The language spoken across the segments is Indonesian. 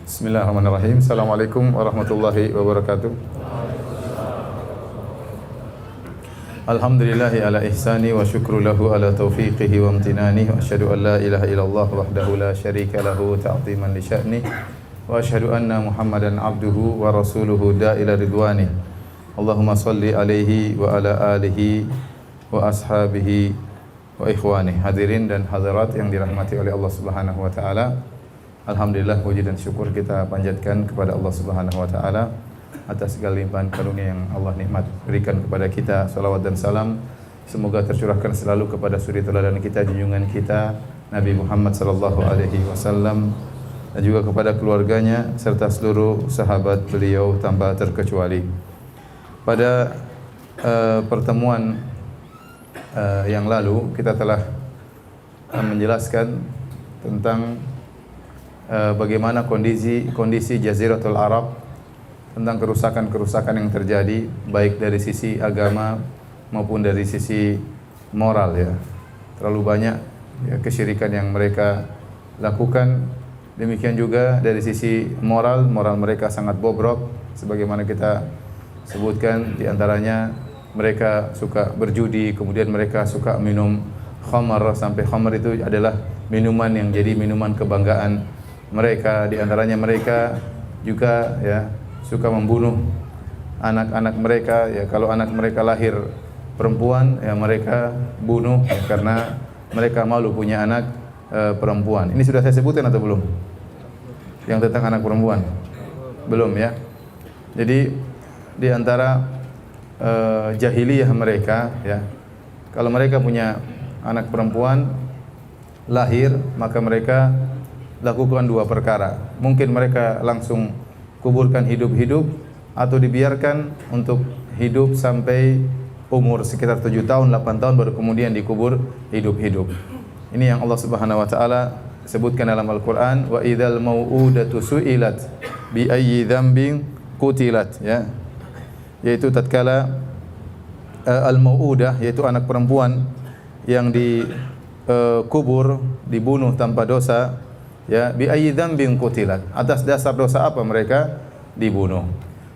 Bismillahirrahmanirrahim. Assalamualaikum warahmatullahi wabarakatuh. Alhamdulillahi ala ihsani wa syukru lahu ala taufiqihi wa amtinani wa asyhadu an la ilaha illallah wahdahu la syarika lahu ta'ziman li sya'ni wa asyhadu anna Muhammadan abduhu wa rasuluhu da'ila ridwani. Allahumma salli alaihi wa ala alihi wa ashabihi wa ikhwani. Hadirin dan hadirat yang dirahmati oleh Allah Subhanahu wa taala. Alhamdulillah, puji dan syukur kita panjatkan kepada Allah Subhanahu wa taala atas segala limpahan karunia yang Allah nikmat berikan kepada kita. Salawat dan salam semoga tercurahkan selalu kepada suri teladan kita, junjungan kita Nabi Muhammad sallallahu alaihi wasallam, dan juga kepada keluarganya serta seluruh sahabat beliau tanpa terkecuali. Pada pertemuan yang lalu kita telah menjelaskan tentang bagaimana kondisi Jaziratul Arab, tentang kerusakan-kerusakan yang terjadi baik dari sisi agama maupun dari sisi moral ya. Terlalu banyak ya, kesyirikan yang mereka lakukan. Demikian juga dari sisi moral mereka sangat bobrok, sebagaimana kita sebutkan di antaranya mereka suka berjudi, kemudian mereka suka minum khamar, sampai khamar itu adalah minuman yang jadi minuman kebanggaan mereka. Di antaranya mereka juga ya suka membunuh anak-anak mereka ya. Kalau anak mereka lahir perempuan ya mereka bunuh ya, karena mereka malu punya anak perempuan. Ini sudah saya sebutkan atau belum? Yang tentang anak perempuan? Belum ya. Jadi di antara jahiliyah mereka ya, kalau mereka punya anak perempuan lahir, maka mereka lakukan dua perkara. Mungkin mereka langsung kuburkan hidup-hidup, atau dibiarkan untuk hidup sampai umur sekitar 7 tahun, 8 tahun baru kemudian dikubur hidup-hidup. Ini yang Allah Subhanahu wa taala sebutkan dalam Al-Qur'an, wa idzal mau'udatu su'ilat bi ayyi dzambin qutilat ya. Yaitu tatkala al-mau'udah, yaitu anak perempuan yang dikubur, dibunuh tanpa dosa ya, bi ayyi dzambin qutilat, atas dasar dosa apa mereka dibunuh.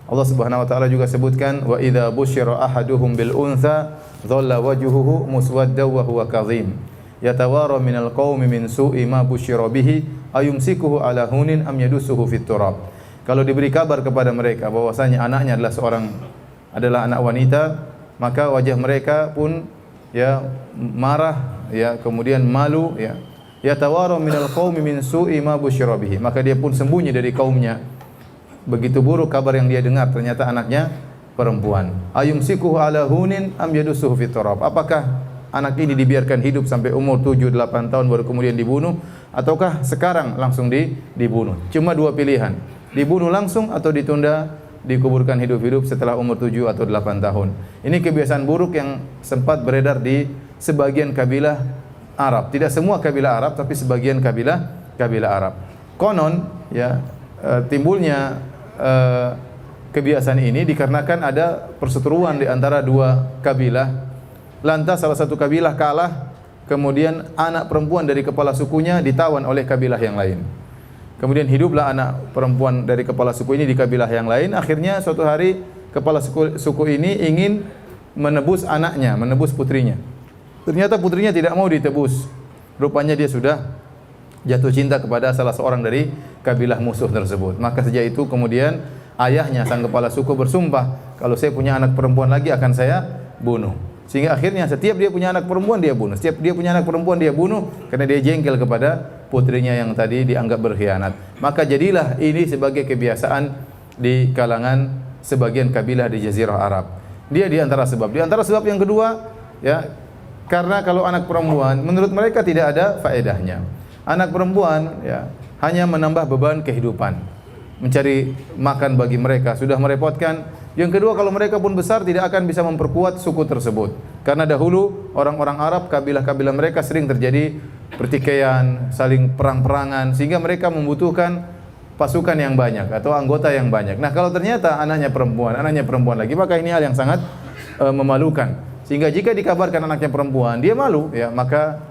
Allah Subhanahu wa taala juga sebutkan, wa idza busyira ahaduhum bil untha dhalla wajhuhu muswaddan wa huwa kadhim yatawara minal qaumi min su'i ma busyira bihi ayumsikuhu ala hunin am yadussuhu fit turab. Kalau diberi kabar kepada mereka bahwasanya anaknya adalah anak wanita, maka wajah mereka pun ya marah ya, kemudian malu ya. Yatawaru minal qaumi min su'i ma busyira bihi, maka dia pun sembunyi dari kaumnya. Begitu buruk kabar yang dia dengar, ternyata anaknya perempuan. Ayumsikuhu ala hunin am yadussuhu fit turab. Apakah anak ini dibiarkan hidup sampai umur 7-8 tahun baru kemudian dibunuh, ataukah sekarang langsung dibunuh? Cuma dua pilihan, dibunuh langsung atau ditunda, dikuburkan hidup-hidup setelah umur 7 atau 8 tahun. Ini kebiasaan buruk yang sempat beredar di sebagian kabilah Arab. Tidak semua kabilah Arab, tapi sebagian kabilah Arab. Konon ya, timbulnya kebiasaan ini dikarenakan ada perseteruan di antara dua kabilah. Lantas salah satu kabilah kalah, kemudian anak perempuan dari kepala sukunya ditawan oleh kabilah yang lain. Kemudian hiduplah anak perempuan dari kepala suku ini di kabilah yang lain. Akhirnya suatu hari kepala suku ini ingin menebus anaknya, menebus putrinya. Ternyata putrinya tidak mau ditebus. Rupanya dia sudah jatuh cinta kepada salah seorang dari kabilah musuh tersebut. Maka sejak itu kemudian ayahnya, sang kepala suku, bersumpah, kalau saya punya anak perempuan lagi akan saya bunuh. Sehingga akhirnya setiap dia punya anak perempuan dia bunuh. Setiap dia punya anak perempuan dia bunuh, karena dia jengkel kepada putrinya yang tadi dianggap berkhianat. Maka jadilah ini sebagai kebiasaan di kalangan sebagian kabilah di Jazirah Arab. Dia di antara sebab. Di antara sebab yang kedua ya, karena kalau anak perempuan menurut mereka tidak ada faedahnya. Anak perempuan ya hanya menambah beban kehidupan, mencari makan bagi mereka sudah merepotkan. Yang kedua, kalau mereka pun besar tidak akan bisa memperkuat suku tersebut. Karena dahulu orang-orang Arab, kabilah-kabilah mereka sering terjadi pertikaian, saling perang-perangan, sehingga mereka membutuhkan pasukan yang banyak atau anggota yang banyak. Nah, kalau ternyata anaknya perempuan lagi, maka ini hal yang sangat memalukan. Sehingga jika dikabarkan anaknya perempuan, dia malu ya, maka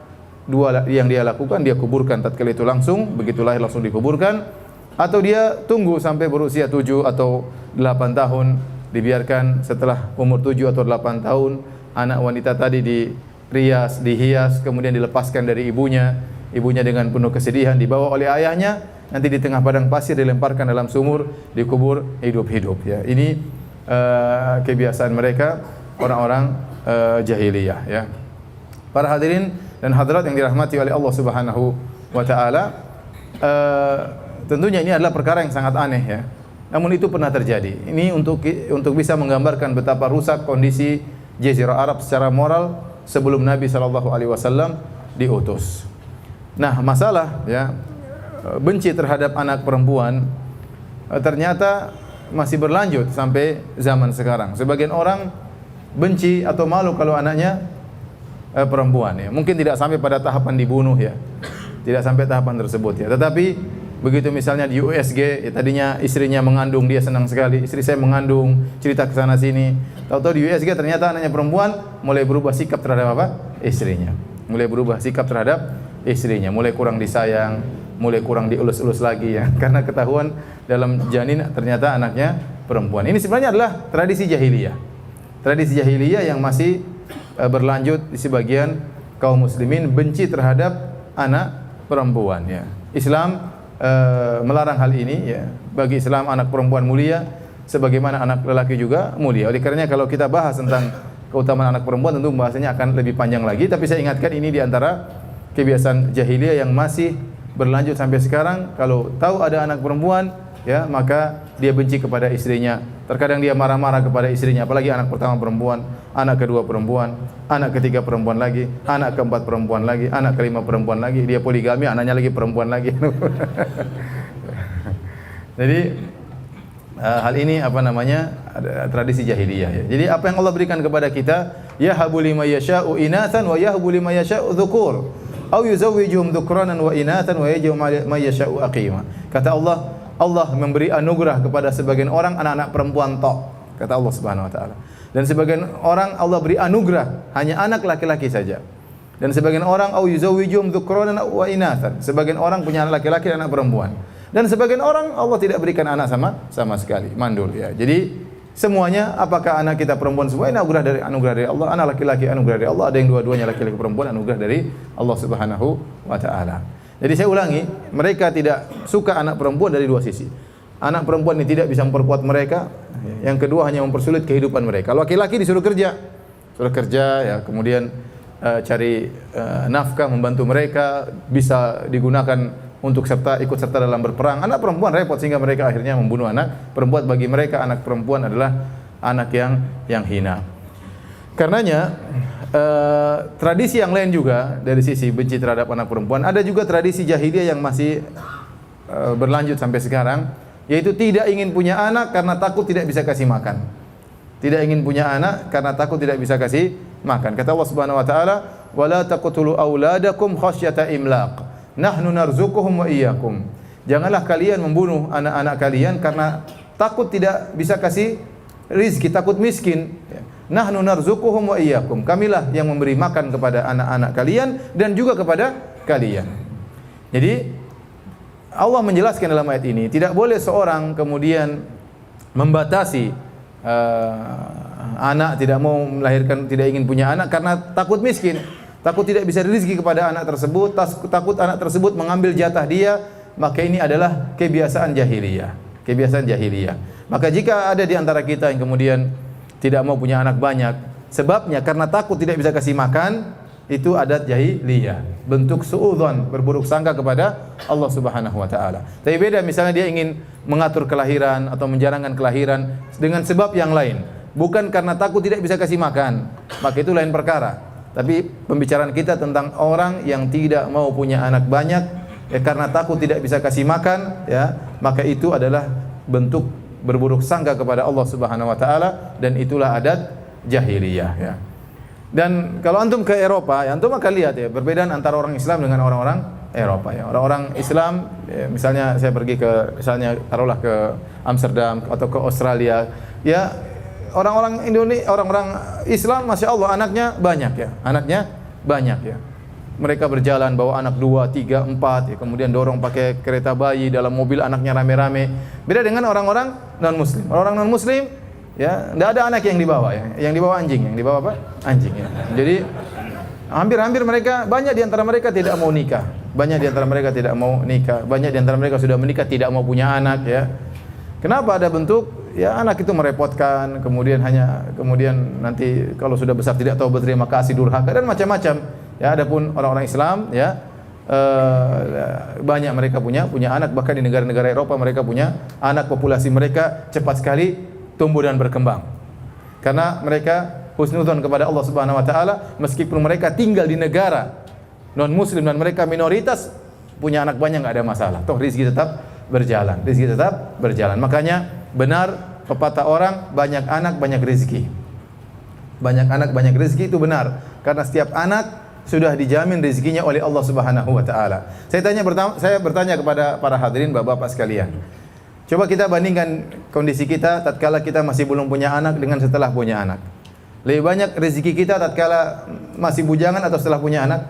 dua yang dia lakukan, dia kuburkan tatkala itu langsung, begitu lahir langsung dikuburkan. atau dia tunggu sampai berusia 7 atau 8 tahun, dibiarkan setelah umur 7 atau 8 tahun anak wanita tadi dihias, kemudian dilepaskan dari ibunya dengan penuh kesedihan, dibawa oleh ayahnya, nanti di tengah padang pasir dilemparkan dalam sumur, dikubur hidup-hidup ya. Ini kebiasaan mereka orang-orang jahiliyah ya. Para hadirin dan hadirat yang dirahmati oleh Allah Subhanahu wa taala, tentunya ini adalah perkara yang sangat aneh ya. Namun itu pernah terjadi. Ini untuk bisa menggambarkan betapa rusak kondisi Jazirah Arab secara moral sebelum Nabi sallallahu alaihi wasallam diutus. Nah, masalah ya benci terhadap anak perempuan ternyata masih berlanjut sampai zaman sekarang. Sebagian orang benci atau malu kalau anaknya perempuan ya. Mungkin tidak sampai pada tahapan dibunuh ya. Tidak sampai tahapan tersebut ya. Tetapi begitu misalnya di USG ya, tadinya istrinya mengandung, dia senang sekali, istri saya mengandung, cerita ke sana sini. Tahu-tahu di USG ternyata anaknya perempuan, mulai berubah sikap terhadap apa? Istrinya. Mulai berubah sikap terhadap istrinya, mulai kurang disayang, mulai kurang dielus-elus lagi ya. Karena ketahuan dalam janin ternyata anaknya perempuan. Ini sebenarnya adalah tradisi jahiliyah. Tradisi jahiliyah yang masih berlanjut di sebagian kaum muslimin, benci terhadap anak perempuan ya. Islam melarang hal ini ya. Bagi Islam anak perempuan mulia sebagaimana anak lelaki juga mulia. Oleh karenanya kalau kita bahas tentang keutamaan anak perempuan tentu bahasanya akan lebih panjang lagi, tapi saya ingatkan ini di antara kebiasaan jahiliyah yang masih berlanjut sampai sekarang. Kalau tahu ada anak perempuan ya, maka dia benci kepada istrinya. Terkadang dia marah-marah kepada istrinya, apalagi anak pertama perempuan, anak kedua perempuan, anak ketiga perempuan lagi, anak keempat perempuan lagi, anak kelima perempuan lagi, dia poligami, anaknya lagi perempuan lagi. Jadi hal ini apa namanya? Ada tradisi jahiliyah ya. Jadi apa yang Allah berikan kepada kita, yahabu liman yasha'u inatsan wa yahabu liman yasha'u dzukur, aw yuzawwijuhum dzukranan wa inatsan wa yaj'alu man yasha'u aqima. Kata Allah, Allah memberi anugerah kepada sebagian orang anak-anak perempuan tok, kata Allah Subhanahu wa taala. Dan sebagian orang Allah beri anugerah hanya anak laki-laki saja. Dan sebagian orang au yuzawwijuhum dzukranan wa inatsan, sebagian orang punya anak laki-laki dan anak perempuan. Dan sebagian orang Allah tidak berikan anak sama sekali, mandul ya. Jadi semuanya, apakah anak kita perempuan semua ini anugerah dari Allah, anak laki-laki anugerah dari Allah, ada yang dua-duanya laki-laki perempuan anugerah dari Allah Subhanahu wa taala. Jadi saya ulangi, mereka tidak suka anak perempuan dari dua sisi. Anak perempuan ini tidak bisa memperkuat mereka, yang kedua hanya mempersulit kehidupan mereka. Laki-laki disuruh kerja ya, kemudian cari nafkah, membantu mereka, bisa digunakan untuk ikut serta dalam berperang. Anak perempuan repot sehingga mereka akhirnya membunuh anak perempuan. Bagi mereka anak perempuan adalah anak yang hina. Karenanya tradisi yang lain juga dari sisi benci terhadap anak perempuan, ada juga tradisi jahiliyah yang masih berlanjut sampai sekarang, yaitu tidak ingin punya anak karena takut tidak bisa kasih makan. Tidak ingin punya anak karena takut tidak bisa kasih makan. Kata Allah Subhanahu wa taala, "Wala taqtulu auladakum khasyata imlaq. Nahnu narzuquhum wa iyyakum." Janganlah kalian membunuh anak-anak kalian karena takut tidak bisa kasih rizki, takut miskin. Nahnu narzuquhum wa iyyakum. Kamilah yang memberi makan kepada anak-anak kalian dan juga kepada kalian. Jadi Allah menjelaskan dalam ayat ini, tidak boleh seorang kemudian membatasi anak, tidak mau melahirkan, tidak ingin punya anak karena takut miskin, takut tidak bisa rezeki kepada anak tersebut, takut anak tersebut mengambil jatah dia, maka ini adalah kebiasaan jahiliyah. Kebiasaan jahiliyah. Maka jika ada di antara kita yang kemudian tidak mau punya anak banyak, sebabnya karena takut tidak bisa kasih makan, itu adat jahiliyah, bentuk suudzon, berburuk sangka kepada Allah Subhanahu wa taala. Tapi beda misalnya dia ingin mengatur kelahiran atau menjarangkan kelahiran dengan sebab yang lain, bukan karena takut tidak bisa kasih makan, maka itu lain perkara. Tapi pembicaraan kita tentang orang yang tidak mau punya anak banyak karena takut tidak bisa kasih makan ya, maka itu adalah bentuk berburuk sangka kepada Allah Subhanahu wa taala, dan itulah adat jahiliyah ya. Dan kalau antum ke Eropa, ya antum akan lihat ya perbedaan antara orang Islam dengan orang-orang Eropa ya. Orang-orang Islam ya, misalnya saya pergi ke taruhlah ke Amsterdam atau ke Australia, ya orang-orang Indonesia, orang-orang Islam Masya Allah anaknya banyak ya. mereka berjalan bawa anak 2, 3, 4 ya, kemudian dorong pakai kereta bayi, dalam mobil anaknya rame-rame. Beda dengan orang-orang non-muslim. Orang non-muslim ya, enggak ada anak yang dibawa ya. Yang dibawa anjing, yang dibawa apa? Anjing ya. Jadi hampir-hampir mereka, banyak di antara mereka tidak mau nikah. Banyak di antara mereka tidak mau nikah. Banyak di antara mereka sudah menikah tidak mau punya anak ya. Kenapa? Ada bentuk ya, anak itu merepotkan, kemudian nanti kalau sudah besar tidak tahu berterima kasih, durhaka dan macam-macam. Ya, adapun orang-orang Islam ya, banyak mereka punya anak, bahkan di negara-negara Eropa mereka punya anak, populasi mereka cepat sekali tumbuh dan berkembang. Karena mereka husnudzon kepada Allah Subhanahu wa taala, meskipun mereka tinggal di negara non muslim dan mereka minoritas, punya anak banyak enggak ada masalah. Toh rezeki tetap berjalan. Rezeki tetap berjalan. Makanya benar pepatah orang, banyak anak banyak rezeki. Banyak anak banyak rezeki itu benar, karena setiap anak sudah dijamin rezekinya oleh Allah Subhanahu wa taala. Saya bertanya kepada para hadirin Bapak-bapak sekalian. Coba kita bandingkan kondisi kita tatkala kita masih belum punya anak dengan setelah punya anak. Lebih banyak rezeki kita tatkala masih bujangan atau setelah punya anak?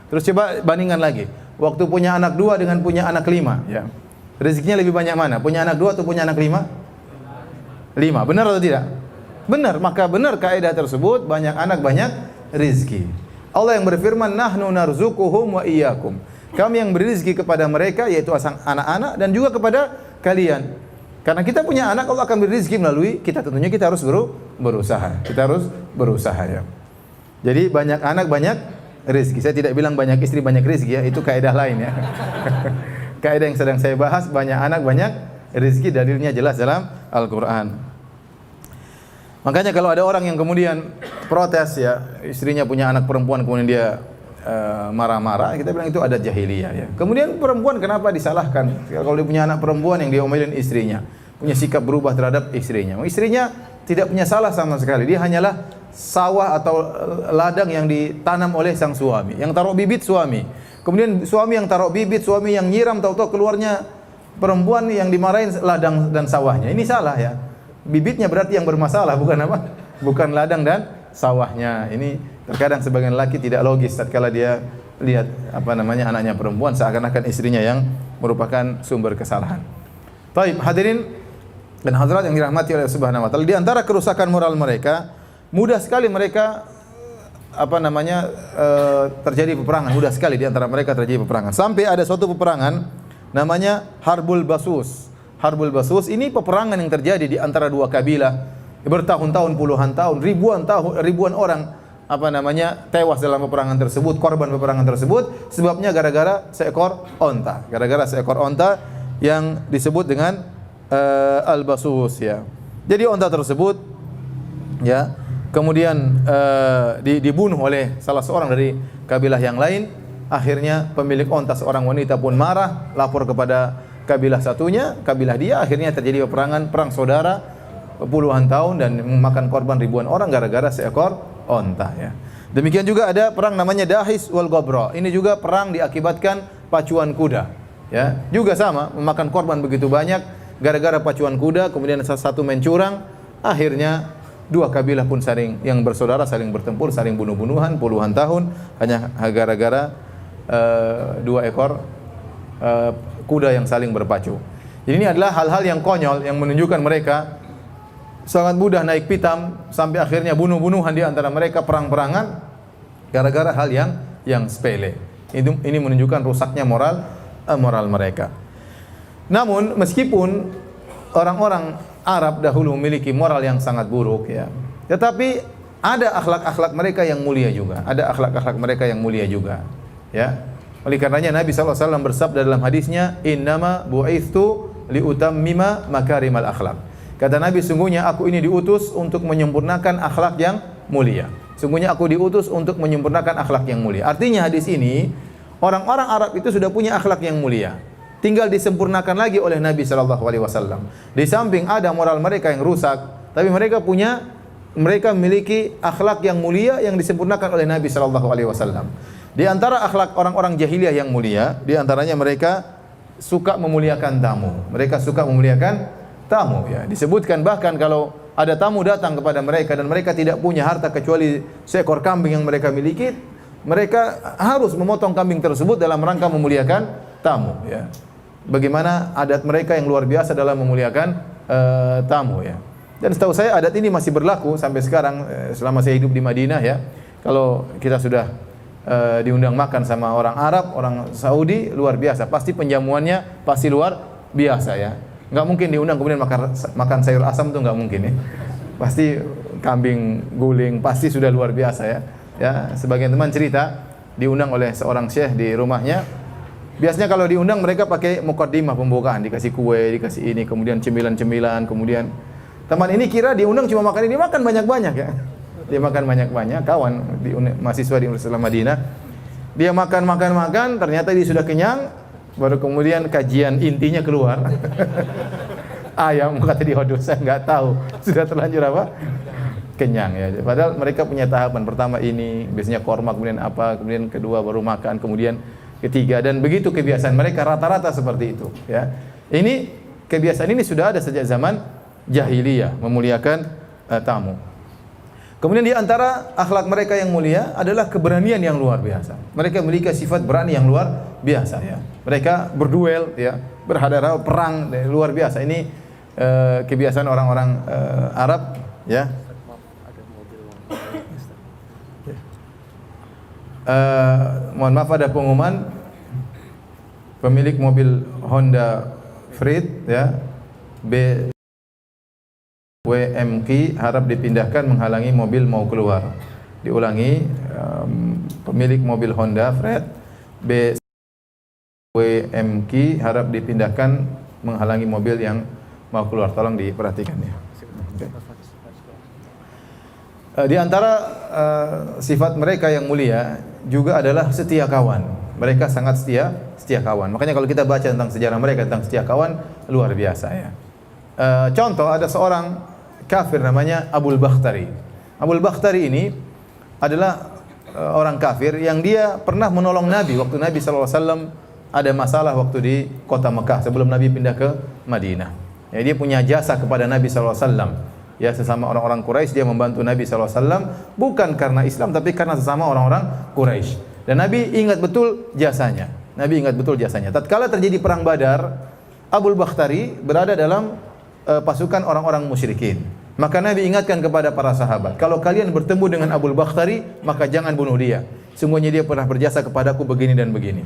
Terus coba bandingkan lagi. Waktu punya anak 2 dengan punya anak 5 ya. Rezekinya lebih banyak mana? Punya anak 2 atau punya anak 5? 5. Benar atau tidak? Benar. Maka benar kaidah tersebut, banyak anak banyak rizki. Allah yang berfirman, nahnu narzuquhum wa iyyakum. Kami yang beri rizki kepada mereka, yaitu anak-anak dan juga kepada kalian. Karena kita punya anak, Allah akan beri rizki melalui kita. Tentunya kita harus berusaha. Kita harus berusaha ya. Jadi banyak anak banyak rizki. Saya tidak bilang banyak istri banyak rizki ya, itu kaidah lain ya. Kaidah yang sedang saya bahas, banyak anak banyak rizki, dalilnya jelas dalam Al-Quran. Makanya kalau ada orang yang kemudian protes ya, istrinya punya anak perempuan kemudian dia marah-marah, kita bilang itu ada jahiliyah ya. Kemudian perempuan kenapa disalahkan? Kalau dia punya anak perempuan yang diomelin istrinya, punya sikap berubah terhadap istrinya. Istrinya tidak punya salah sama sekali. Dia hanyalah sawah atau ladang yang ditanam oleh sang suami, yang taruh bibit suami. Kemudian suami yang taruh bibit, suami yang nyiram, tahu-tahu keluarnya perempuan yang dimarahin ladang dan sawahnya. Ini salah ya. Bibitnya berarti yang bermasalah, bukan apa? Bukan ladang dan sawahnya. Ini terkadang sebagian laki tidak logis tatkala dia lihat anaknya perempuan, seakan-akan istrinya yang merupakan sumber kesalahan. Baik, hadirin dan hadirat yang dirahmati oleh Subhanahu wa taala, di antara kerusakan moral mereka, mudah sekali mereka terjadi peperangan, mudah sekali di antara mereka terjadi peperangan. Sampai ada suatu peperangan namanya Harbul Basus. Harbul Basus ini peperangan yang terjadi di antara dua kabilah, bertahun-tahun, puluhan tahun, ribuan orang tewas dalam peperangan tersebut, korban peperangan tersebut, sebabnya gara-gara seekor onta. Gara-gara seekor onta yang disebut dengan Al-Basus ya. Jadi onta tersebut ya kemudian dibunuh oleh salah seorang dari kabilah yang lain. Akhirnya pemilik onta, seorang wanita pun marah, lapor kepada kabilah satunya, kabilah dia, akhirnya terjadi peperangan, perang saudara puluhan tahun dan memakan korban ribuan orang gara-gara seekor onta ya. Demikian juga ada perang namanya Dahis wal Ghabra. Ini juga perang diakibatkan pacuan kuda ya. Juga sama, memakan korban begitu banyak gara-gara pacuan kuda, kemudian satu main curang, akhirnya dua kabilah pun yang bersaudara saling bertempur, saling bunuh-bunuhan puluhan tahun hanya gara-gara dua ekor kuda yang saling berpacu. Jadi ini adalah hal-hal yang konyol yang menunjukkan mereka sangat mudah naik pitam sampai akhirnya bunuh-bunuhan di antara mereka, perang-perangan gara-gara hal yang sepele. Ini menunjukkan rusaknya moral mereka. Namun meskipun orang-orang Arab dahulu memiliki moral yang sangat buruk ya, tetapi ada akhlak-akhlak mereka yang mulia juga. Ada akhlak-akhlak mereka yang mulia juga ya. Oleh karenanya Nabi SAW bersabda dalam hadisnya, innama bu'ithu liutammima makarimal akhlak. Kata Nabi, sungguhnya aku ini diutus untuk menyempurnakan akhlak yang mulia. Sungguhnya aku diutus untuk menyempurnakan akhlak yang mulia. Artinya hadis ini, orang-orang Arab itu sudah punya akhlak yang mulia, tinggal disempurnakan lagi oleh Nabi SAW. Di samping ada moral mereka yang rusak, tapi mereka memiliki akhlak yang mulia yang disempurnakan oleh Nabi SAW. Di antara akhlak orang-orang jahiliyah yang mulia, di antaranya mereka suka memuliakan tamu. Mereka suka memuliakan tamu ya. Disebutkan bahkan kalau ada tamu datang kepada mereka dan mereka tidak punya harta kecuali seekor kambing yang mereka miliki, mereka harus memotong kambing tersebut dalam rangka memuliakan tamu, ya. Bagaimana adat mereka yang luar biasa dalam memuliakan tamu, ya. Dan setahu saya adat ini masih berlaku sampai sekarang selama saya hidup di Madinah, ya. Kalau kita sudah diundang makan sama orang Arab, orang Saudi, luar biasa. Pasti penjamuannya pasti luar biasa, ya. Nggak mungkin diundang kemudian makan sayur asam, itu nggak mungkin, ya. Pasti kambing guling, pasti sudah luar biasa, ya. Ya, sebagian teman cerita diundang oleh seorang syekh di rumahnya. Biasanya kalau diundang mereka pakai muqaddimah pembukaan, dikasih kue, dikasih ini, kemudian cemilan-cemilan, kemudian teman ini kira diundang cuma makan ini, makan banyak-banyak, ya. Dia makan banyak-banyak, kawan mahasiswa di Universitas Madinah. Dia makan, ternyata dia sudah kenyang, baru kemudian kajian intinya keluar. Ayam, kata dia, waduh saya nggak tahu, sudah terlanjur apa? Kenyang, ya. Padahal mereka punya tahapan, pertama ini, biasanya korma, kemudian apa, kemudian kedua baru makan, kemudian ketiga, dan begitu kebiasaan mereka rata-rata seperti itu, ya. Ini kebiasaan ini sudah ada sejak zaman jahiliyah, memuliakan tamu. Kemudian di antara akhlak mereka yang mulia adalah keberanian yang luar biasa. Mereka memiliki sifat berani yang luar biasa, ya. Mereka berduel, ya, berhadapan, perang, luar biasa. Ini kebiasaan orang-orang Arab, ya. Mohon maaf, ada pengumuman pemilik mobil Honda Freed, ya, BWMQ harap dipindahkan menghalangi mobil mau keluar. Diulangi, pemilik mobil Honda Freed BWMQ harap dipindahkan menghalangi mobil yang mau keluar. Tolong diperhatikan, ya. Okay. Di antara sifat mereka yang mulia juga adalah setia kawan. Mereka sangat setia kawan. Makanya kalau kita baca tentang sejarah mereka tentang setia kawan, luar biasa, ya. Contoh, ada seorang kafir namanya Abul Bakhtari. Abul Bakhtari ini adalah orang kafir yang dia pernah menolong Nabi waktu Nabi SAW ada masalah waktu di kota Mekah sebelum Nabi pindah ke Madinah. Ya, dia punya jasa kepada Nabi SAW. Ya, sesama orang-orang Quraisy dia membantu Nabi SAW bukan karena Islam tapi karena sesama orang-orang Quraisy. Dan Nabi ingat betul jasanya. Tatkala terjadi perang Badar, Abul Bakhtari berada dalam pasukan orang-orang musyrikin. Maka Nabi ingatkan kepada para sahabat, kalau kalian bertemu dengan Abul Bakhtari, maka jangan bunuh dia. Sungguhnya dia pernah berjasa kepadaku begini dan begini.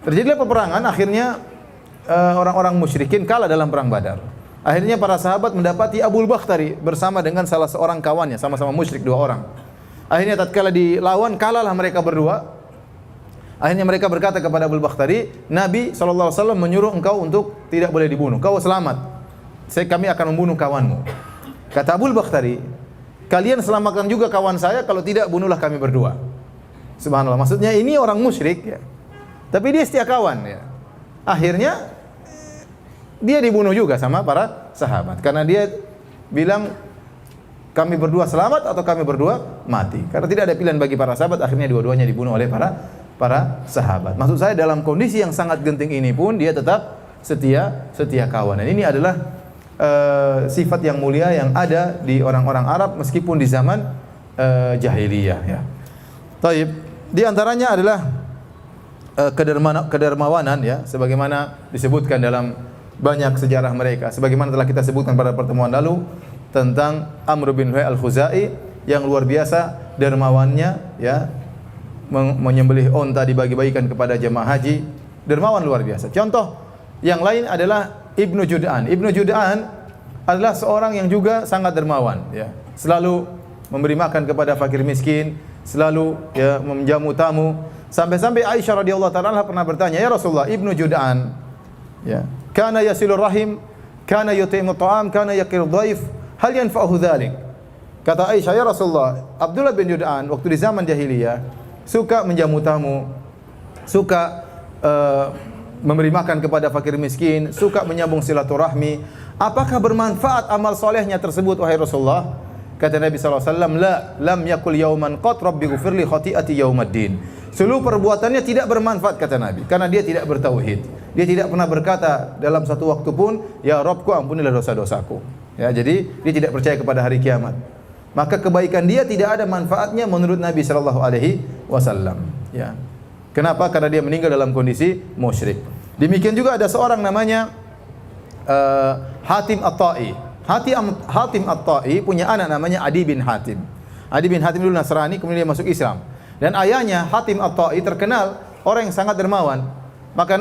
Terjadilah peperangan, akhirnya orang-orang musyrikin kalah dalam perang Badar. Akhirnya para sahabat mendapati Abul Bakhtari bersama dengan salah seorang kawannya, sama-sama musyrik, 2 orang. Akhirnya tatkala dilawan, kalahlah mereka berdua. Akhirnya mereka berkata kepada Abul Bakhtari, Nabi SAW menyuruh engkau untuk tidak boleh dibunuh. Kau selamat. Kami akan membunuh kawanmu. Kata Abul Bakhtari, kalian selamatkan juga kawan saya, kalau tidak bunuhlah kami berdua. Subhanallah. Maksudnya ini orang musyrik, ya. Tapi dia setia kawan, ya. Akhirnya dia dibunuh juga sama para sahabat karena dia bilang kami berdua selamat atau kami berdua mati. Karena tidak ada pilihan bagi para sahabat, akhirnya dua-duanya dibunuh oleh para sahabat. Maksud saya dalam kondisi yang sangat genting ini pun dia tetap setia kawan. Dan ini adalah sifat yang mulia yang ada di orang-orang Arab meskipun di zaman jahiliyah, ya. Taib, di antaranya adalah kedermawanan, ya, sebagaimana disebutkan dalam banyak sejarah mereka. Sebagaimana telah kita sebutkan pada pertemuan lalu tentang Amr bin Luhai al-Khuzai yang luar biasa dermawannya, ya, menyembelih onta dibagi-bagikan kepada jemaah haji. Dermawan luar biasa. Contoh yang lain adalah Ibnu Jud'an. Ibnu Jud'an adalah seorang yang juga sangat dermawan, ya. Selalu memberi makan kepada fakir miskin, selalu, ya, menjamu tamu. Sampai-sampai Aisyah radhiyallahu taala pernah bertanya, "Ya Rasulullah, Ibnu Jud'an, ya, kana yasilur rahim, kana yut'imu ta'am, kana yaqir dhaif, hal yanfa'uhu dzalik?" Kata Aisyah, "Ya Rasulullah, Abdullah bin Jud'an waktu di zaman jahiliyah suka menjamu tamu, suka memberi makan kepada fakir miskin, suka menyambung silaturahmi. Apakah bermanfaat amal solehnya tersebut, wahai Rasulullah?" Kata Nabi SAW, lam yakul yauman qat rabbi ghufirli khati'ati yaumaddin. Seluruh perbuatannya tidak bermanfaat, kata Nabi, karena dia tidak bertauhid. Dia tidak pernah berkata dalam satu waktu pun, ya Rabbku ampunilah dosa-dosaku. Ya, jadi dia tidak percaya kepada hari kiamat. Maka kebaikan dia tidak ada manfaatnya menurut Nabi SAW. wasallam. Ya. Kenapa? Karena dia meninggal dalam kondisi musyrik. Demikian juga ada seorang namanya Hatim At-Ta'i. Hatim At-Ta'i punya anak namanya Adi bin Hatim. Adi bin Hatim dulu Nasrani, kemudian dia masuk Islam. Dan ayahnya Hatim At-Ta'i terkenal orang yang sangat dermawan. Maka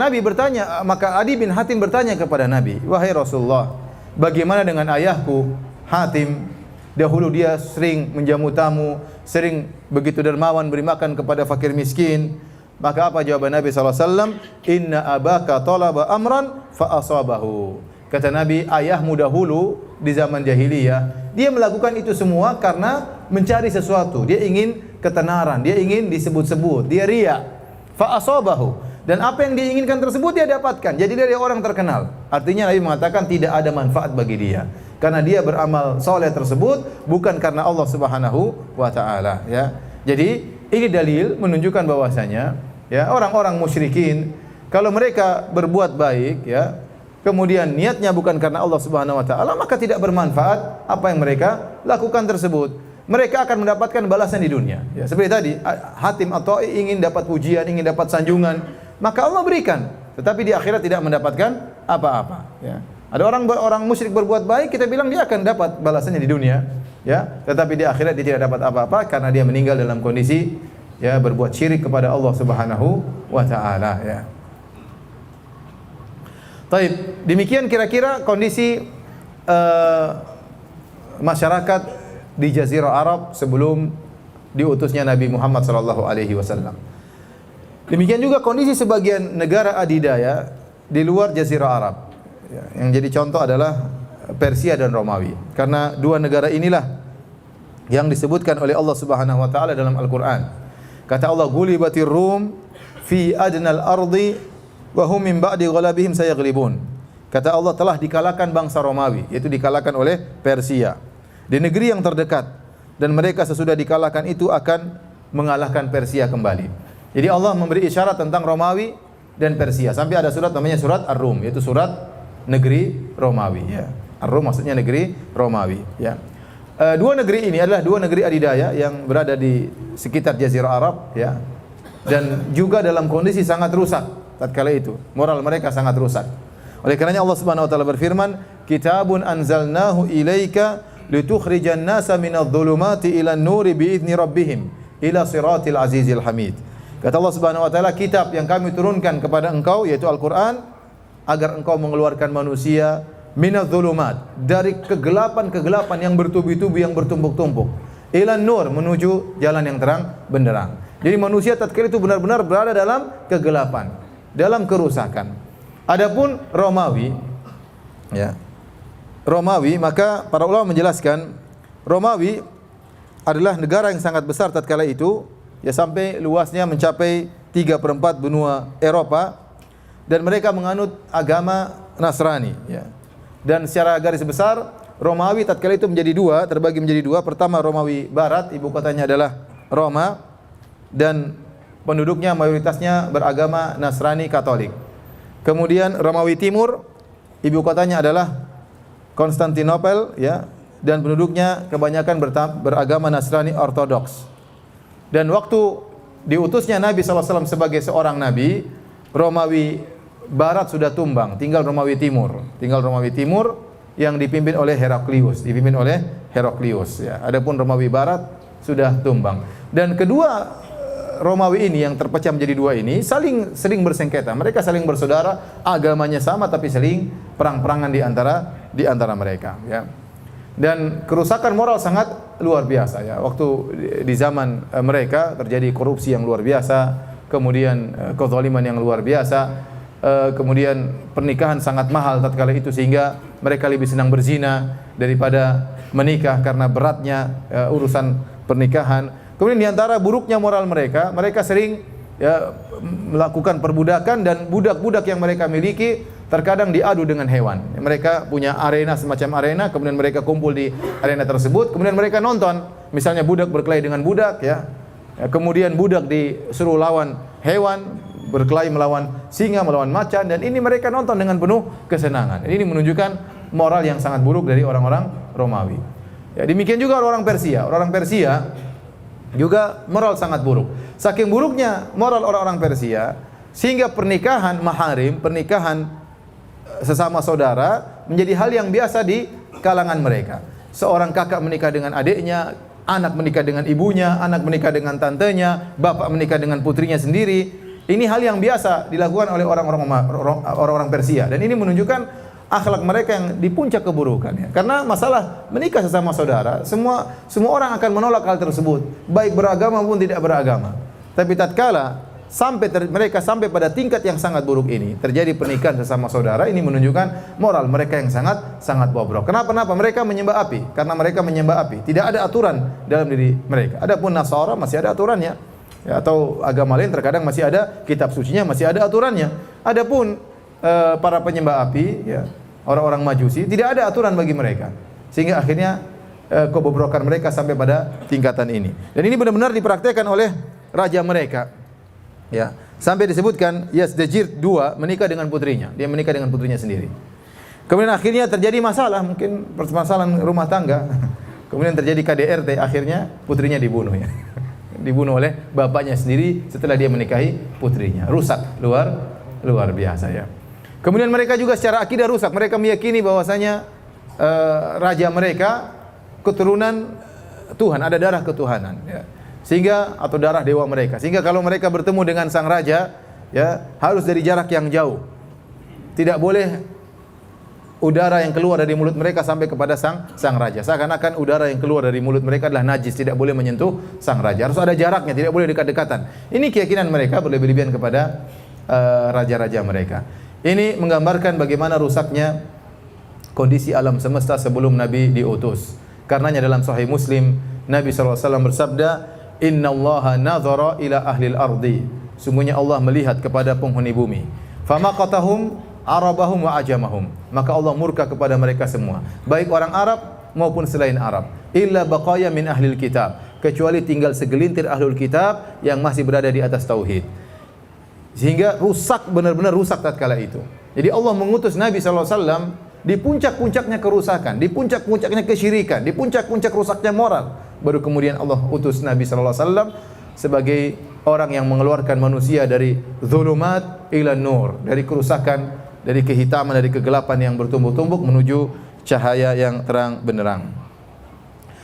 Adi bin Hatim bertanya kepada Nabi, "Wahai Rasulullah, bagaimana dengan ayahku Hatim? Dahulu dia sering menjamu tamu, sering begitu dermawan beri makan kepada fakir miskin." Maka apa jawaban Nabi SAW? "Inna abaka talaba amran fa asabahu." Kata Nabi, ayahmu dahulu di zaman jahiliyah, dia melakukan itu semua karena mencari sesuatu. Dia ingin ketenaran, dia ingin disebut-sebut, dia riya. Fa asabahu. Dan apa yang diinginkan tersebut dia dapatkan. Jadi dia orang terkenal. Artinya Nabi mengatakan tidak ada manfaat bagi dia. Karena dia beramal soleh tersebut bukan karena Allah Subhanahu wa taala, ya. Jadi ini dalil menunjukkan bahwasanya ya orang-orang musyrikin kalau mereka berbuat baik ya, kemudian niatnya bukan karena Allah Subhanahu wa taala, maka tidak bermanfaat apa yang mereka lakukan tersebut. Mereka akan mendapatkan balasan di dunia. Ya, seperti tadi Hatim atau ingin dapat pujian, ingin dapat sanjungan, maka Allah berikan. Tetapi di akhirat tidak mendapatkan apa-apa. Ya. Ada orang musyrik berbuat baik, kita bilang dia akan dapat balasannya di dunia. Ya, tetapi di akhirat dia tidak dapat apa-apa karena dia meninggal dalam kondisi ya berbuat syirik kepada Allah Subhanahu wa taala. Ya. Taib, demikian kira-kira kondisi masyarakat di Jazirah Arab sebelum diutusnya Nabi Muhammad sallallahu alaihi wasallam. Demikian juga kondisi sebagian negara adidaya di luar Jazirah Arab. Yang jadi contoh adalah Persia dan Romawi. Karena dua negara inilah yang disebutkan oleh Allah Subhanahu wa taala dalam Al-Qur'an. Kata Allah, "Gulibatir Rum fi adnal ardi wa hum min ba'di ghalabihim sayaghlibun." Kata Allah, telah dikalahkan bangsa Romawi, yaitu dikalahkan oleh Persia di negeri yang terdekat, dan mereka sesudah dikalahkan itu akan mengalahkan Persia kembali. Jadi Allah memberi isyarat tentang Romawi dan Persia sampai ada surat namanya surat Ar-Rum, yaitu surat negeri Romawi ya. Ar-Rum maksudnya negeri Romawi ya. Dua negeri ini adalah dua negeri adidaya yang berada di sekitar Jazirah Arab ya. Dan juga dalam kondisi sangat rusak tatkala itu. Moral mereka sangat rusak. Oleh karenanya Allah Subhanahu wa taala berfirman, "Kitabun anzalnahu ilaika litukhrijan nasa minadh-dhulumati ilan nuri bi'izni rabbihim ila siratil azizil hamid." Kata Allah Subhanahu wa taala, kitab yang kami turunkan kepada engkau yaitu Al-Qur'an agar engkau mengeluarkan manusia minadh-dhulumat, dari kegelapan-kegelapan yang bertubi-tubi, yang bertumpuk-tumpuk, ilan nur, menuju jalan yang terang benderang. Jadi manusia tatkala itu benar-benar berada dalam kegelapan, dalam kerusakan. Adapun Romawi ya. Romawi, maka para ulama menjelaskan Romawi adalah negara yang sangat besar tatkala itu, ya sampai luasnya mencapai 3/4 benua Eropa, dan mereka menganut agama Nasrani ya. Dan secara garis besar Romawi tatkala itu menjadi dua, terbagi menjadi dua. Pertama Romawi Barat, ibu kotanya adalah Roma, dan penduduknya mayoritasnya beragama Nasrani Katolik. Kemudian Romawi Timur, ibu kotanya adalah Konstantinopel ya, dan penduduknya kebanyakan beragama Nasrani Ortodoks. Dan waktu diutusnya Nabi SAW sebagai seorang nabi, Romawi Barat sudah tumbang, tinggal Romawi Timur. Tinggal Romawi Timur yang dipimpin oleh Heraklius, ya. Adapun Romawi Barat sudah tumbang. Dan kedua Romawi ini yang terpecah menjadi dua ini sering bersengketa. Mereka saling bersaudara, agamanya sama tapi saling perang-perangan di antara mereka ya. Dan kerusakan moral sangat luar biasa ya. Waktu di zaman mereka terjadi korupsi yang luar biasa, kemudian kezaliman yang luar biasa, kemudian pernikahan sangat mahal tatkala itu sehingga mereka lebih senang berzina daripada menikah karena beratnya urusan pernikahan. Kemudian di antara buruknya moral mereka sering ya melakukan perbudakan, dan budak-budak yang mereka miliki terkadang diadu dengan hewan. Mereka punya arena, semacam arena, kemudian mereka kumpul di arena tersebut, kemudian mereka nonton, misalnya budak berkelahi dengan budak ya. Kemudian budak disuruh lawan hewan, berkelahi melawan singa, melawan macan, dan ini mereka nonton dengan penuh kesenangan. Ini menunjukkan moral yang sangat buruk dari orang-orang Romawi. Ya, demikian juga orang Persia. Orang Persia juga moral sangat buruk. Saking buruknya moral orang-orang Persia sehingga pernikahan maharim, pernikahan sesama saudara menjadi hal yang biasa di kalangan mereka. Seorang kakak menikah dengan adiknya, anak menikah dengan ibunya, anak menikah dengan tantenya, bapak menikah dengan putrinya sendiri. Ini hal yang biasa dilakukan oleh orang-orang Persia, dan ini menunjukkan akhlak mereka yang di puncak keburukan ya. Karena masalah menikah sesama saudara, semua orang akan menolak hal tersebut, baik beragama maupun tidak beragama. Tapi tatkala mereka sampai pada tingkat yang sangat buruk ini, terjadi pernikahan sesama saudara, ini menunjukkan moral mereka yang sangat bobrok. Kenapa mereka menyembah api? Karena mereka menyembah api. Tidak ada aturan dalam diri mereka. Adapun Nasara masih ada aturannya. Ya, atau agama lain terkadang masih ada kitab sucinya, masih ada aturannya. Adapun para penyembah api, ya, orang-orang Majusi, tidak ada aturan bagi mereka. Sehingga akhirnya kebobrokan mereka sampai pada tingkatan ini. Dan ini benar-benar dipraktekkan oleh raja mereka. Ya, sampai disebutkan Yazdajir II menikah dengan putrinya. Dia menikah dengan putrinya sendiri. Kemudian akhirnya terjadi masalah, mungkin permasalahan rumah tangga. Kemudian terjadi KDRT, akhirnya putrinya dibunuh ya. Dibunuh oleh bapaknya sendiri setelah dia menikahi putrinya. Rusak luar biasa ya. Kemudian mereka juga secara akidah rusak. Mereka meyakini bahwasanya raja mereka keturunan Tuhan, ada darah ketuhanan ya. Sehingga atau darah dewa mereka. Sehingga kalau mereka bertemu dengan sang raja, ya, harus dari jarak yang jauh. Tidak boleh udara yang keluar dari mulut mereka sampai kepada sang raja. Seakan-akan udara yang keluar dari mulut mereka adalah najis, tidak boleh menyentuh sang raja. Harus ada jaraknya, tidak boleh dekat-dekatan. Ini keyakinan mereka berlebih-lebihan kepada raja-raja mereka. Ini menggambarkan bagaimana rusaknya kondisi alam semesta sebelum Nabi diutus. Karenanya dalam Sahih Muslim, Nabi SAW bersabda, Innallaha nazara ila ahlil ardi. Sungguhnya Allah melihat kepada penghuni bumi. Famaqatahum arabahum wa ajamahum. Maka Allah murka kepada mereka semua, baik orang Arab maupun selain Arab. Illa baqaya min ahlil kitab. Kecuali tinggal segelintir ahlul kitab yang masih berada di atas tauhid. Sehingga rusak, benar-benar rusak tatkala itu. Jadi Allah mengutus Nabi SAW di puncak-puncaknya kerusakan, di puncak-puncaknya kesyirikan, di puncak-puncak rusaknya moral. Baru kemudian Allah utus Nabi SAW sebagai orang yang mengeluarkan manusia dari zulumat ila nur, dari kerusakan, dari kehitaman, dari kegelapan yang bertumbuk-tumbuk menuju cahaya yang terang benderang.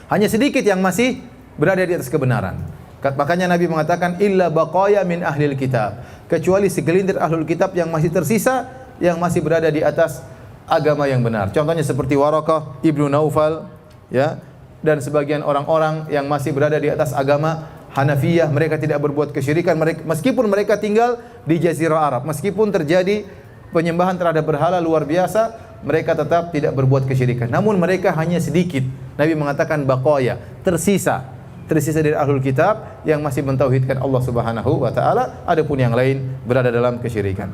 Hanya sedikit yang masih berada di atas kebenaran. Makanya Nabi mengatakan illa baqaya min ahlil kitab, kecuali segelintir ahlul kitab yang masih tersisa, yang masih berada di atas agama yang benar. Contohnya seperti Waraqah ibnu Naufal, ya, dan sebagian orang-orang yang masih berada di atas agama Hanafiyah. Mereka tidak berbuat kesyirikan, meskipun mereka tinggal di Jazirah Arab, meskipun terjadi penyembahan terhadap berhala luar biasa, mereka tetap tidak berbuat kesyirikan. Namun mereka hanya sedikit. Nabi mengatakan baqaya, tersisa dari ahlul kitab yang masih mentauhidkan Allah Subhanahu wa taala, adapun yang lain berada dalam kesyirikan.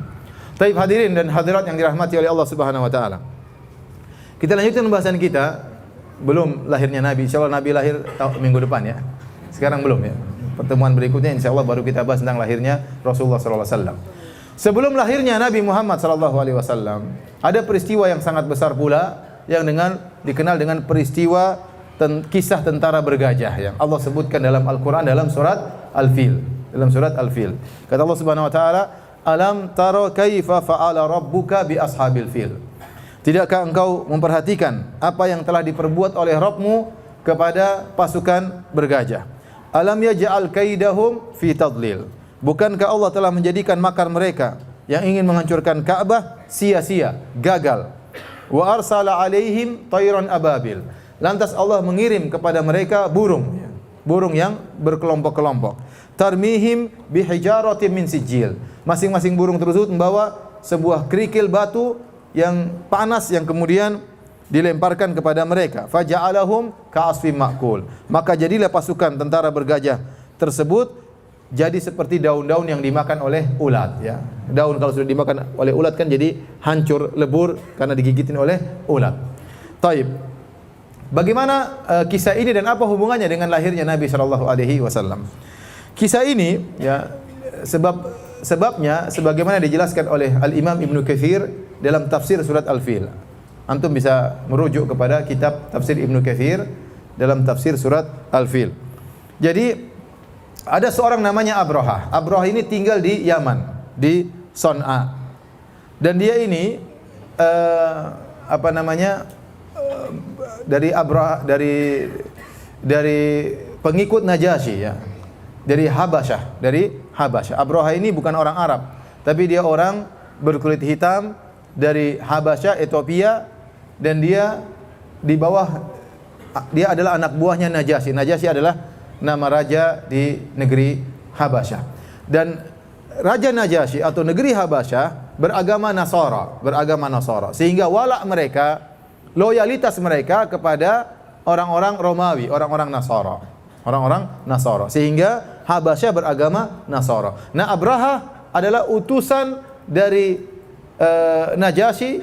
Taib hadirin dan hadirat yang dirahmati oleh Allah Subhanahu wa taala. Kita lanjutkan pembahasan kita. Belum lahirnya Nabi, insyaallah Nabi lahir minggu depan ya. Sekarang belum ya. Pertemuan berikutnya insyaallah baru kita bahas tentang lahirnya Rasulullah sallallahu alaihi wasallam. Sebelum lahirnya Nabi Muhammad sallallahu alaihi wasallam, ada peristiwa yang sangat besar pula yang dikenal dengan peristiwa kisah tentara bergajah yang Allah sebutkan dalam Al-Qur'an dalam surat Al-Fil. Dalam surat Al-Fil. Kata Allah Subhanahu wa taala, "Alam tara kaifa fa'ala rabbuka bi ashabil fil?" Tidakkah engkau memperhatikan apa yang telah diperbuat oleh Rabbmu kepada pasukan bergajah? Alam yaj'al kaidahum fi tadlil. Bukankah Allah telah menjadikan makar mereka yang ingin menghancurkan Ka'bah sia-sia, gagal. Wa arsala alaihim tayran ababil. Lantas Allah mengirim kepada mereka burung yang berkelompok-kelompok. Tarmihim bihijaratin min sijil. Masing-masing burung tersebut membawa sebuah kerikil batu yang panas yang kemudian dilemparkan kepada mereka. Faja'alahum ka'asfim ma'kul. Maka jadilah pasukan tentara bergajah tersebut jadi seperti daun-daun yang dimakan oleh ulat ya. Daun kalau sudah dimakan oleh ulat kan jadi hancur, lebur karena digigitin oleh ulat. Taib. Bagaimana kisah ini dan apa hubungannya dengan lahirnya Nabi sallallahu alaihi wasallam? Kisah ini ya sebabnya sebagaimana dijelaskan oleh Al-Imam Ibnu Katsir dalam tafsir surat Al-Fil. Antum bisa merujuk kepada kitab tafsir Ibnu Katsir dalam tafsir surat Al-Fil. Jadi ada seorang namanya Abraha. Abraha ini tinggal di Yaman, di Son'a. Dan dia ini dari Abraha, dari pengikut Najasyi ya. Dari Habasyah. Abraha ini bukan orang Arab, tapi dia orang berkulit hitam dari Habasyah, Ethiopia, dan dia adalah anak buahnya Najasyi. Najasyi adalah nama raja di negeri Habasyah. Dan Raja Najasyi atau negeri Habasyah beragama Nasara. Sehingga walak mereka, loyalitas mereka kepada orang-orang Romawi, orang-orang Nasara. Sehingga Habasyah beragama Nasara. Nah, Abraha adalah utusan dari Najasyi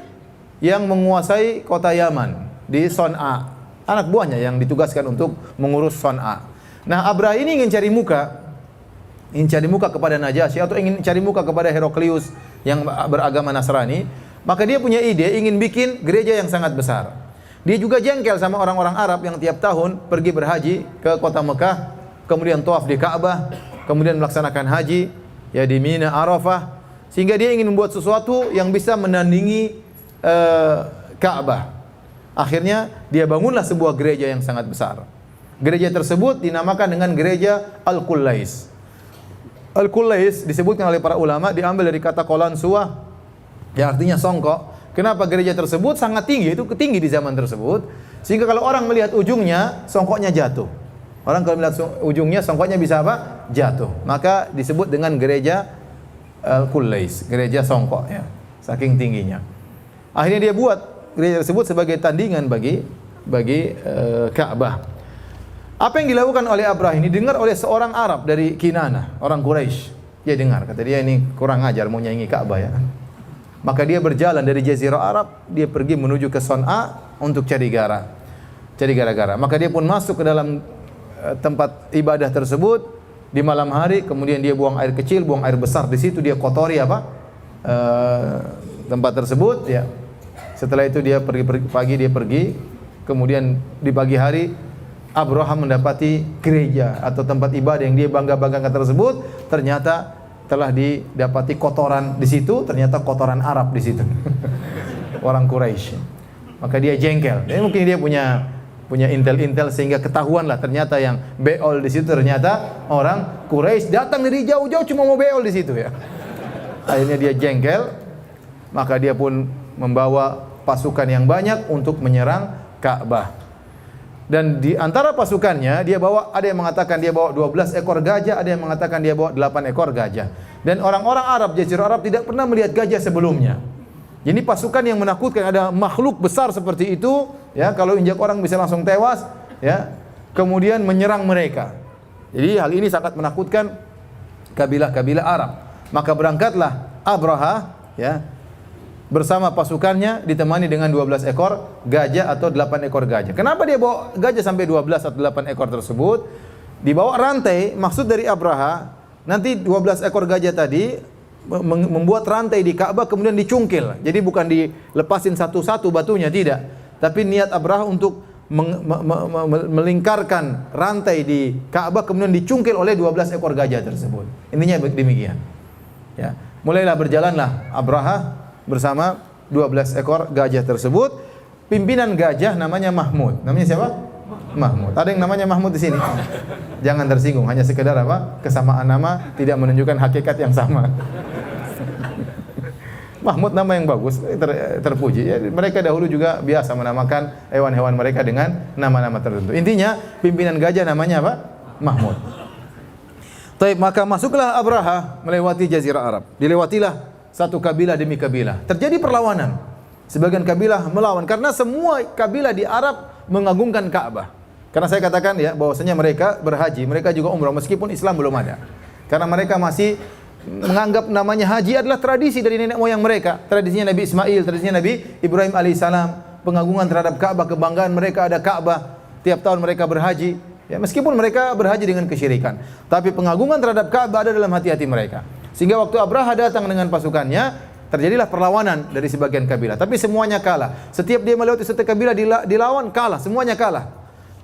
yang menguasai kota Yaman di Son'a. Anak buahnya yang ditugaskan untuk mengurus Son'a. Nah, Abraha ini ingin cari muka kepada Najasyi atau ingin cari muka kepada Heraklius yang beragama Nasrani, maka dia punya ide ingin bikin gereja yang sangat besar. Dia juga jengkel sama orang-orang Arab yang tiap tahun pergi berhaji ke kota Mekah, kemudian tawaf di Ka'bah, kemudian melaksanakan haji ya di Mina, Arafah, sehingga dia ingin membuat sesuatu yang bisa menandingi Ka'bah. Akhirnya dia bangunlah sebuah gereja yang sangat besar. Gereja tersebut dinamakan dengan gereja Al-Qullais. Al-Qullais disebutkan oleh para ulama diambil dari kata Qalansuwah yang artinya songkok. Kenapa gereja tersebut sangat tinggi? Itu tinggi di zaman tersebut, sehingga kalau orang melihat ujungnya, songkoknya jatuh. Orang kalau melihat ujungnya, songkoknya bisa apa? Jatuh. Maka disebut dengan gereja Al-Qullais, gereja songkok ya, saking tingginya. Akhirnya dia buat gereja tersebut sebagai tandingan bagi Ka'bah. Apa yang dilakukan oleh Abraha ini dengar oleh seorang Arab dari Kinanah, orang Quraisy. Dia dengar, kata dia ini kurang ajar mau nyanyi Ka'bah ya. Maka dia berjalan dari Jazirah Arab, dia pergi menuju ke Son'a untuk cari gara-gara. Maka dia pun masuk ke dalam tempat ibadah tersebut di malam hari, kemudian dia buang air kecil, buang air besar di situ, dia kotori tempat tersebut ya. Setelah itu dia pergi, kemudian di pagi hari Abraha mendapati gereja atau tempat ibadah yang dia bangga-banggakan tersebut ternyata telah didapati kotoran di situ, ternyata kotoran Arab di situ. Orang Quraisy. Maka dia jengkel. Jadi mungkin dia punya intel sehingga ketahuanlah ternyata yang beol di situ ternyata orang Quraisy datang dari jauh-jauh cuma mau beol di situ ya. Akhirnya dia jengkel, maka dia pun membawa pasukan yang banyak untuk menyerang Ka'bah. Dan di antara pasukannya dia bawa, ada yang mengatakan dia bawa 12 ekor gajah, ada yang mengatakan dia bawa 8 ekor gajah. Dan orang-orang Arab, Jazirah Arab tidak pernah melihat gajah sebelumnya. Jadi pasukan yang menakutkan, ada makhluk besar seperti itu, ya, kalau injak orang bisa langsung tewas, ya. Kemudian menyerang mereka. Jadi hal ini sangat menakutkan kabilah-kabilah Arab. Maka berangkatlah Abraha, ya, bersama pasukannya ditemani dengan 12 ekor gajah atau 8 ekor gajah. Kenapa dia bawa gajah sampai 12 atau 8 ekor tersebut? Dibawa rantai, maksud dari Abraha, nanti 12 ekor gajah tadi membuat rantai di Ka'bah kemudian dicungkil. Jadi bukan dilepasin satu-satu batunya, tidak. Tapi niat Abraha untuk melingkarkan rantai di Ka'bah kemudian dicungkil oleh 12 ekor gajah tersebut. Intinya demikian. Ya. Mulailah berjalanlah Abraha bersama 12 ekor gajah tersebut. Pimpinan gajah namanya Mahmud. Namanya siapa? Mahmud. Ada yang namanya Mahmud di sini? Jangan tersinggung, hanya sekedar kesamaan nama tidak menunjukkan hakikat yang sama. Mahmud nama yang bagus, terpuji. Ya, mereka dahulu juga biasa menamakan hewan-hewan mereka dengan nama-nama tertentu. Intinya pimpinan gajah namanya apa? Mahmud. Taib, maka masuklah Abraha melewati Jazirah Arab. Dilewatilah satu kabilah demi kabilah. Terjadi perlawanan. Sebagian kabilah melawan karena semua kabilah di Arab mengagungkan Ka'bah. Karena saya katakan ya bahwasanya mereka berhaji, mereka juga umrah meskipun Islam belum ada. Karena mereka masih menganggap namanya haji adalah tradisi dari nenek moyang mereka. Tradisinya Nabi Ismail, tradisinya Nabi Ibrahim alaihissalam, pengagungan terhadap Ka'bah, kebanggaan mereka ada Ka'bah. Tiap tahun mereka berhaji. Ya, meskipun mereka berhaji dengan kesyirikan, tapi pengagungan terhadap Ka'bah ada dalam hati-hati mereka. Sehingga waktu Abraha datang dengan pasukannya, terjadilah perlawanan dari sebagian kabilah. Tapi semuanya kalah. Setiap dia melewati satu kabilah dilawan, kalah. Semuanya kalah.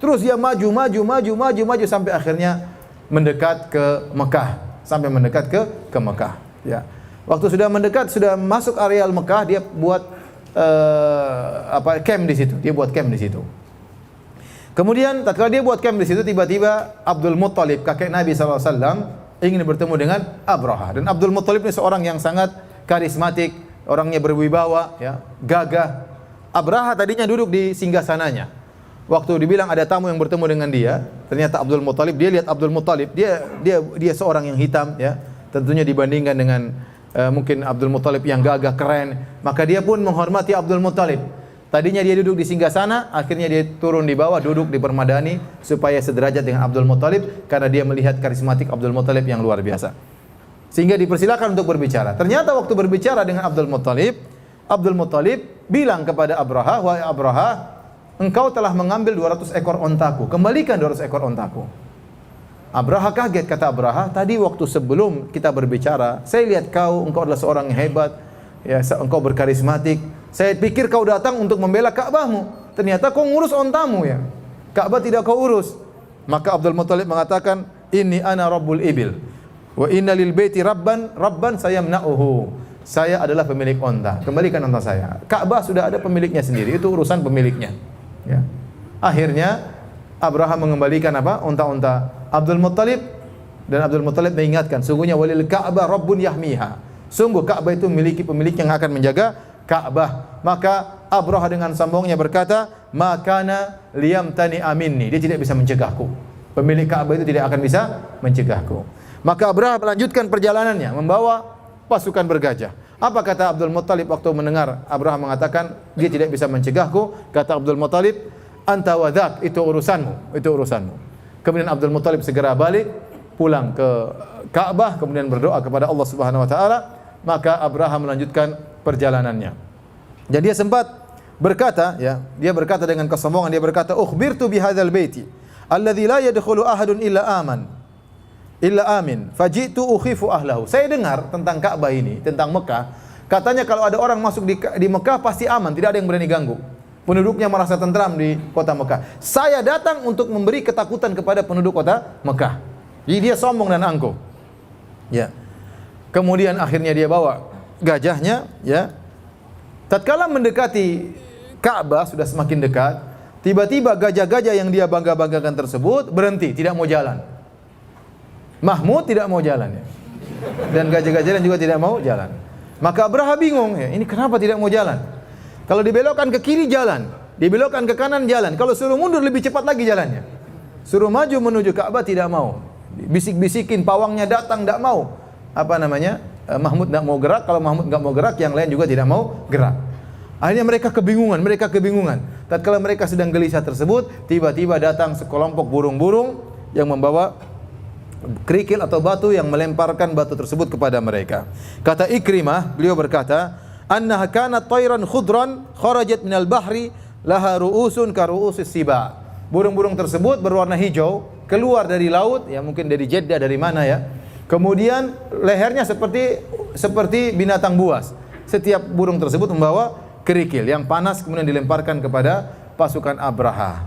Terus dia maju sampai akhirnya mendekat ke Mekah, sampai mendekat ke Mekah. Ya. Waktu sudah mendekat, sudah masuk areal Mekah, dia buat camp di situ. Dia buat camp di situ. Kemudian tatkala dia buat camp di situ, tiba-tiba Abdul Muttalib, kakek Nabi SAW, ingin bertemu dengan Abraha. Dan Abdul Muttalib ini seorang yang sangat karismatik, orangnya berwibawa, ya, gagah. Abraha tadinya duduk di singgasananya. Waktu dibilang ada tamu yang bertemu dengan dia, ternyata Abdul Muttalib, dia lihat Abdul Muttalib, dia seorang yang hitam, ya. Tentunya dibandingkan dengan mungkin Abdul Muttalib yang gagah keren, maka dia pun menghormati Abdul Muttalib. Tadinya dia duduk di singgasana, akhirnya dia turun di bawah, duduk di permadani supaya sederajat dengan Abdul Muttalib karena dia melihat karismatik Abdul Muttalib yang luar biasa. Sehingga dipersilakan untuk berbicara. Ternyata waktu berbicara dengan Abdul Muttalib bilang kepada Abraha, "Wahai Abraha, engkau telah mengambil 200 ekor ontaku, kembalikan 200 ekor ontaku." Abraha kaget, kata Abraha, "Tadi waktu sebelum kita berbicara, saya lihat engkau adalah seorang yang hebat, ya, engkau berkarismatik. Saya pikir kau datang untuk membela Ka'bahmu. Ternyata kau ngurus ontamu, ya. Ka'bah tidak kau urus." Maka Abdul Muttalib mengatakan, "Inni ana rabbul ibil, wa inna lil baiti rabban sayamna'uhu." Saya adalah pemilik onta, kembalikan onta saya. Ka'bah sudah ada pemiliknya sendiri, itu urusan pemiliknya. Ya. Akhirnya Abraha mengembalikan onta-onta Abdul Muttalib, dan Abdul Muttalib mengingatkan, sungguhnya walil Ka'bah rabbun yahmiha. Sungguh Ka'bah itu memiliki pemilik yang akan menjaga Ka'bah. Maka Abraha dengan sombongnya berkata, "Makana liyamtani aminni." Dia tidak bisa mencegahku. Pemilik Ka'bah itu tidak akan bisa mencegahku. Maka Abraha melanjutkan perjalanannya membawa pasukan bergajah. Apa kata Abdul Muttalib waktu mendengar Abraha mengatakan dia tidak bisa mencegahku? Kata Abdul Muttalib, "Anta wadak, itu urusanmu, itu urusanmu." Kemudian Abdul Muttalib segera balik pulang ke Ka'bah, kemudian berdoa kepada Allah Subhanahu wa taala. Maka Abraha melanjutkan perjalanannya. Dan dia sempat berkata, ya, dia berkata dengan kesombongan, dia berkata, "Ukhbirtu bihadzal baiti alladzi la yadkhulu ahadun illa amin, faji'tu ukhifu ahlahu." Saya dengar tentang Ka'bah ini, tentang Mekah, katanya kalau ada orang masuk di Mekah pasti aman, tidak ada yang berani ganggu. Penduduknya merasa tentram di kota Mekah. Saya datang untuk memberi ketakutan kepada penduduk kota Mekah. Jadi dia sombong dan angkuh. Ya. Kemudian akhirnya dia bawa gajahnya, ya. Tatkala mendekati Ka'bah sudah semakin dekat, tiba-tiba gajah-gajah yang dia bangga-banggakan tersebut berhenti, tidak mau jalan. Mahmud tidak mau jalan, ya. Dan gajah-gajah lain juga tidak mau jalan. Maka Abraha bingung, ya, ini kenapa tidak mau jalan? Kalau dibelokkan ke kiri jalan, dibelokkan ke kanan jalan. Kalau suruh mundur lebih cepat lagi jalannya. Suruh maju menuju Ka'bah tidak mau. Bisik-bisikin pawangnya datang tidak mau. Mahmud tidak mau gerak. Kalau Mahmud tidak mau gerak, yang lain juga tidak mau gerak. Akhirnya mereka kebingungan. Tatkala mereka sedang gelisah tersebut, tiba-tiba datang sekelompok burung-burung yang membawa kerikil atau batu yang melemparkan batu tersebut kepada mereka. Kata Ikrimah, beliau berkata, "Annaha kanat tayran khudran kharajat minal bahri laha ru'usun ka ru'usis siba." Burung-burung tersebut berwarna hijau, keluar dari laut, ya mungkin dari Jeddah, dari mana, ya. Kemudian lehernya seperti binatang buas. Setiap burung tersebut membawa kerikil yang panas, kemudian dilemparkan kepada pasukan Abraha.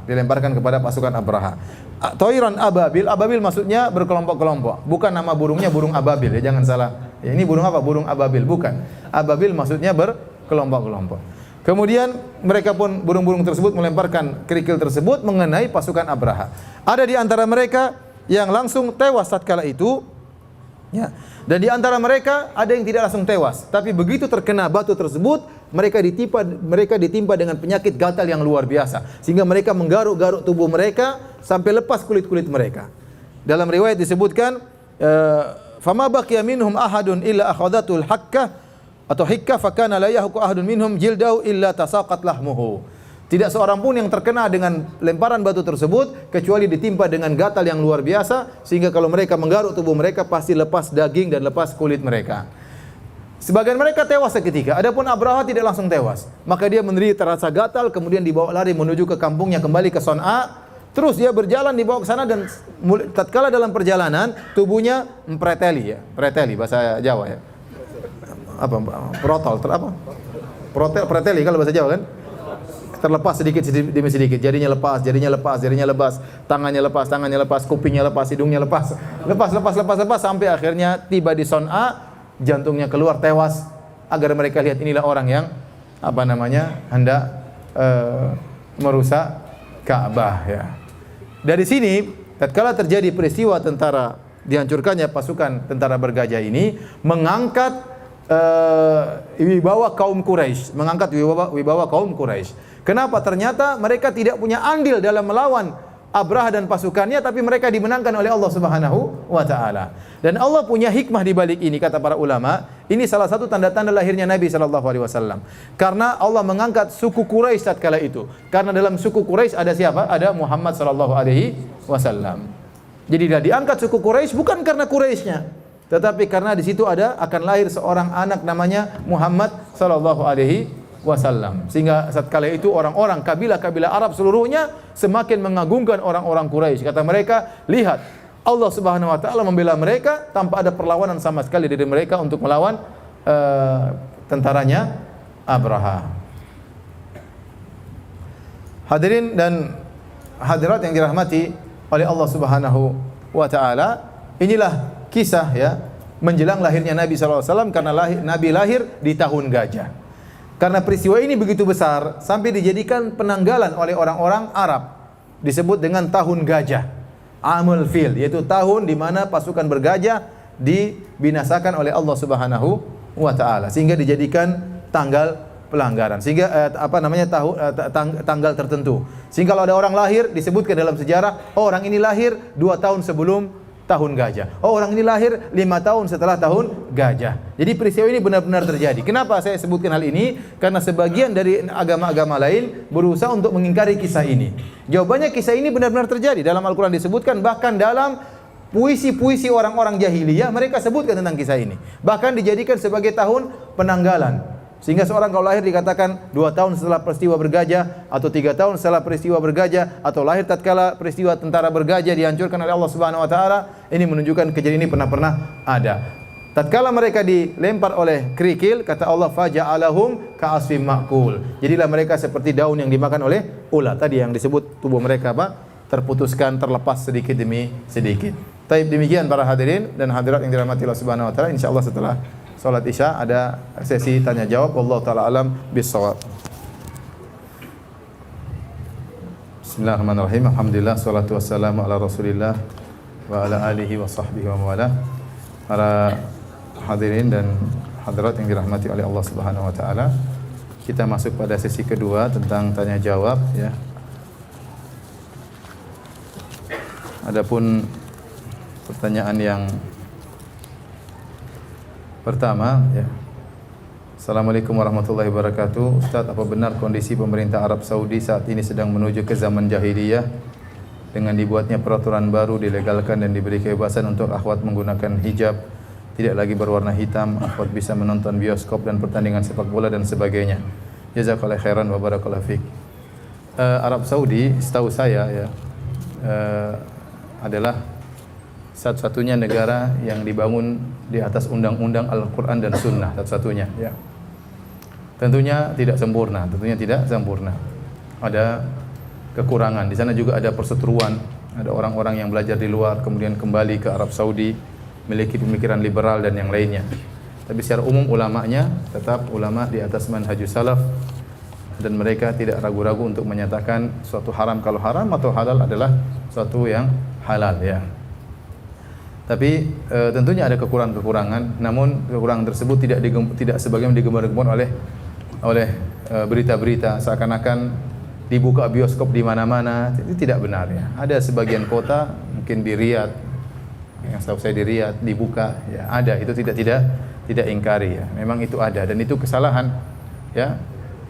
Toiran ababil, ababil maksudnya berkelompok-kelompok. Bukan nama burungnya burung ababil, ya, jangan salah. Ya, ini burung apa? Burung ababil, bukan. Ababil maksudnya berkelompok-kelompok. Kemudian mereka pun, burung-burung tersebut melemparkan kerikil tersebut mengenai pasukan Abraha. Ada di antara mereka yang langsung tewas tatkala itu. Ya. Dan di antara mereka ada yang tidak langsung tewas, tapi begitu terkena batu tersebut, mereka ditimpa dengan penyakit gatal yang luar biasa, sehingga mereka menggaruk-garuk tubuh mereka sampai lepas kulit-kulit mereka. Dalam riwayat disebutkan, "Fama baqiya minhum ahadun illa akhadhatul hakkah atau hikkah fakana la yahqu ahadun minhum jildahu illa tasaqat lahmuhu." Tidak seorang pun yang terkena dengan lemparan batu tersebut kecuali ditimpa dengan gatal yang luar biasa, sehingga kalau mereka menggaruk tubuh mereka pasti lepas daging dan lepas kulit mereka. Sebagian mereka tewas seketika, adapun Abraha tidak langsung tewas. Maka dia menderita rasa gatal, kemudian dibawa lari menuju ke kampungnya, kembali ke Son'a. Terus dia berjalan dibawa ke sana, dan tatkala dalam perjalanan tubuhnya preteli, ya, preteli bahasa Jawa, ya. Preteli kalau bahasa Jawa kan? terlepas sedikit demi sedikit. Jarinya lepas, jarinya lepas, jarinya lepas, tangannya lepas, kupingnya lepas, hidungnya lepas, lepas sampai akhirnya tiba di Son'a, jantungnya keluar tewas agar mereka lihat inilah orang yang hendak merusak Ka'bah ya. Dari sini tatkala terjadi peristiwa tentara dihancurkannya pasukan tentara bergajah ini mengangkat wibawa kaum Quraisy, mengangkat wibawa kaum Quraisy. Kenapa? Ternyata mereka tidak punya andil dalam melawan Abraha dan pasukannya, tapi mereka dimenangkan oleh Allah Subhanahu wa taala. Dan Allah punya hikmah di balik ini, kata para ulama. Ini salah satu tanda-tanda lahirnya Nabi sallallahu alaihi wasallam. Karena Allah mengangkat suku Quraisy tatkala itu. Karena dalam suku Quraisy ada siapa? Ada Muhammad sallallahu alaihi wasallam. Jadi dia diangkat suku Quraisy bukan karena Quraisynya, tetapi karena di situ akan lahir seorang anak namanya Muhammad sallallahu alaihi wasallam. Sehingga tatkala itu orang-orang kabilah-kabilah Arab seluruhnya semakin mengagungkan orang-orang Quraisy. Kata mereka, lihat Allah Subhanahu wa taala membela mereka tanpa ada perlawanan sama sekali dari mereka untuk melawan tentaranya Abraha. Hadirin dan hadirat yang dirahmati oleh Allah Subhanahu wa taala, inilah kisah ya menjelang lahirnya Nabi sallallahu alaihi wasallam, karena Nabi lahir di tahun gajah. Karena peristiwa ini begitu besar sampai dijadikan penanggalan oleh orang-orang Arab, disebut dengan tahun gajah, Amul Fil, yaitu tahun di mana pasukan bergajah dibinasakan oleh Allah Subhanahu wa taala, sehingga dijadikan tanggal pelanggaran, sehingga tanggal tertentu. Sehingga kalau ada orang lahir disebutkan dalam sejarah, oh, orang ini lahir 2 tahun sebelum tahun gajah. Oh, orang ini lahir 5 tahun setelah tahun gajah. Jadi peristiwa ini benar-benar terjadi. Kenapa saya sebutkan hal ini? Karena sebagian dari agama-agama lain berusaha untuk mengingkari kisah ini. Jawabannya, kisah ini benar-benar terjadi. Dalam Al-Quran disebutkan, bahkan dalam puisi-puisi orang-orang jahiliyah mereka sebutkan tentang kisah ini. Bahkan dijadikan sebagai tahun penanggalan. Sehingga seorang kalau lahir dikatakan 2 tahun setelah peristiwa bergajah, atau 3 tahun setelah peristiwa bergajah, atau lahir tatkala peristiwa tentara bergajah dihancurkan oleh Allah Subhanahu wa taala. Ini menunjukkan kejadian ini pernah ada. Tatkala mereka dilempar oleh kerikil, kata Allah, faja'alahum ka'asfim ma'kul. Jadilah mereka seperti daun yang dimakan oleh ulat. Tadi yang disebut tubuh mereka terputuskan, terlepas sedikit demi sedikit. Taib, demikian para hadirin dan hadirat yang dirahmati Allah Subhanahu wa taala. Insyaallah setelah salat Isya ada sesi tanya jawab. Wallahu taala alam bissawab. Bismillahirrahmanirrahim. Alhamdulillah, salatu wassalamu ala Rasulillah wa ala alihi wa sahbihi wa wala. Para hadirin dan hadirat yang dirahmati oleh Allah Subhanahu wa taala, kita masuk pada sesi kedua tentang tanya jawab ya. Adapun pertanyaan yang pertama ya. Assalamualaikum warahmatullahi wabarakatuh. Ustaz, apa benar kondisi pemerintah Arab Saudi saat ini sedang menuju ke zaman jahiliyah dengan dibuatnya peraturan baru, dilegalkan dan diberi kebebasan untuk akhwat menggunakan hijab, tidak lagi berwarna hitam, akhwat bisa menonton bioskop dan pertandingan sepak bola dan sebagainya. Jazakallahu khairan wa barakallahu fik. Arab Saudi setahu saya ya adalah satu-satunya negara yang dibangun di atas undang-undang Al-Quran dan Sunnah, satu-satunya ya. Tentunya tidak sempurna, ada kekurangan. Di sana juga ada perseteruan, ada orang-orang yang belajar di luar kemudian kembali ke Arab Saudi, memiliki pemikiran liberal dan yang lainnya. Tapi secara umum ulamanya tetap ulama di atas manhajus salaf, dan mereka tidak ragu-ragu untuk menyatakan suatu haram kalau haram atau halal adalah suatu yang halal ya. Tapi tentunya ada kekurangan-kekurangan, namun kekurangan tersebut tidak sebagaimana digembar-gembar oleh berita-berita seakan-akan dibuka bioskop di mana-mana. Itu tidak benar ya. Ada sebagian kota, mungkin di Riyadh, yang setahu saya di Riyadh dibuka ya, ada. Itu tidak ingkari ya. Memang itu ada dan itu kesalahan ya.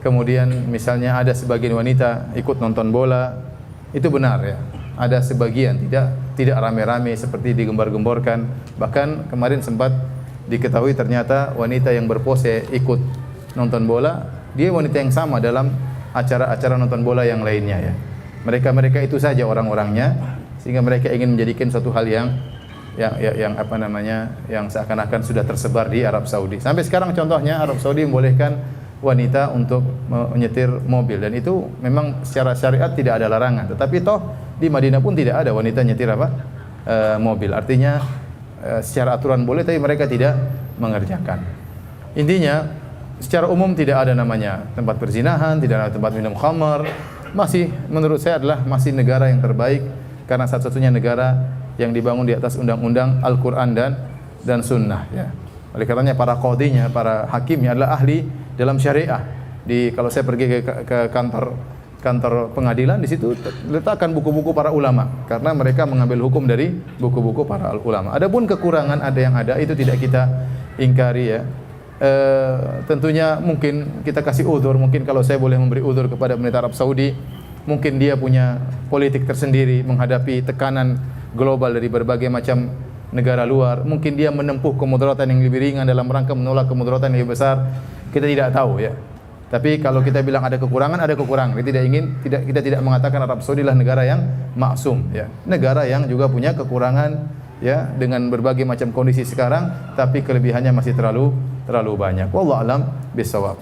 Kemudian misalnya ada sebagian wanita ikut nonton bola, itu benar ya. Ada sebagian tidak rame-rame seperti digembar-gemborkan. Bahkan kemarin sempat diketahui ternyata wanita yang berpose ikut nonton bola, dia wanita yang sama dalam acara-acara nonton bola yang lainnya ya. Mereka itu saja orang-orangnya, sehingga mereka ingin menjadikan suatu hal yang seakan-akan sudah tersebar di Arab Saudi. Sampai sekarang contohnya Arab Saudi membolehkan wanita untuk menyetir mobil, dan itu memang secara syariat tidak ada larangan. Tetapi toh di Madinah pun tidak ada wanita nyetir mobil. Artinya secara aturan boleh, tapi mereka tidak mengerjakan. Intinya secara umum tidak ada namanya tempat perzinahan, tidak ada tempat minum khamar. Masih menurut saya adalah masih negara yang terbaik, karena satu-satunya negara yang dibangun di atas undang-undang Al-Qur'an dan sunnah, ya. Oleh karenanya para qadhinya, para hakimnya adalah ahli dalam syariah. Kalau saya pergi ke kantor pengadilan, di situ letakkan buku-buku para ulama, karena mereka mengambil hukum dari buku-buku para ulama. Adapun kekurangan yang ada itu tidak kita ingkari, ya. Tentunya mungkin kita kasih uzur. Mungkin kalau saya boleh memberi uzur kepada pemerintah Arab Saudi, mungkin dia punya politik tersendiri menghadapi tekanan global dari berbagai macam negara luar. Mungkin dia menempuh kemudaratan yang lebih ringan dalam rangka menolak kemudaratan yang lebih besar. Kita tidak tahu, ya. Tapi kalau kita bilang ada kekurangan, ada kekurangan. Kita tidak mengatakan Arab Saudi adalah negara yang maksum, ya. Negara yang juga punya kekurangan, ya, dengan berbagai macam kondisi sekarang, tapi kelebihannya masih terlalu banyak. Wallahu alam bisawab.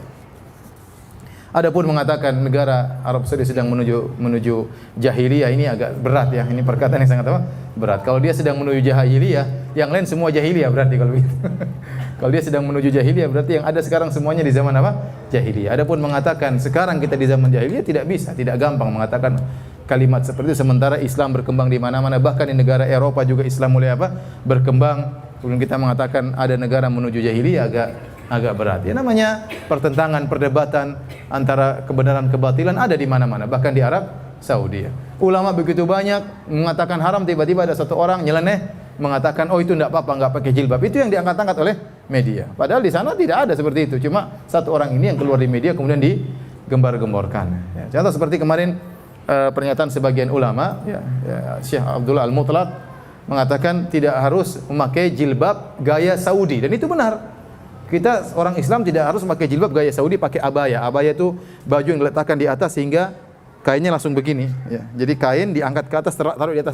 Adapun mengatakan negara Arab Saudi sedang menuju jahiliyah, ini agak berat, ya. Ini perkataan yang sangat berat. Kalau dia sedang menuju jahiliyah, yang lain semua jahiliyah berarti kalau begitu. Kalau dia sedang menuju jahiliyah, berarti yang ada sekarang semuanya di zaman jahiliyah. Adapun mengatakan sekarang kita di zaman jahiliyah, tidak bisa, tidak gampang mengatakan kalimat seperti itu, sementara Islam berkembang di mana-mana, bahkan di negara Eropa juga Islam mulai berkembang. Kemudian kita mengatakan ada negara menuju jahiliyah, agak berat. Ya, namanya pertentangan, perdebatan antara kebenaran kebatilan ada di mana-mana, bahkan di Arab Saudi, ya. Ulama begitu banyak mengatakan haram, tiba-tiba ada satu orang nyeleneh mengatakan oh itu enggak apa-apa, enggak pakai jilbab. Itu yang diangkat-angkat oleh media. Padahal di sana tidak ada seperti itu. Cuma satu orang ini yang keluar di media kemudian digembar-gemborkan. Ya, contoh seperti kemarin pernyataan sebagian ulama, ya, Syekh Abdullah Al-Mutlaq mengatakan tidak harus memakai jilbab gaya Saudi, dan itu benar. Kita orang Islam tidak harus memakai jilbab gaya Saudi, pakai abaya. Abaya itu baju yang diletakkan di atas sehingga kainnya langsung begini, ya. Jadi kain diangkat ke atas, taruh di atas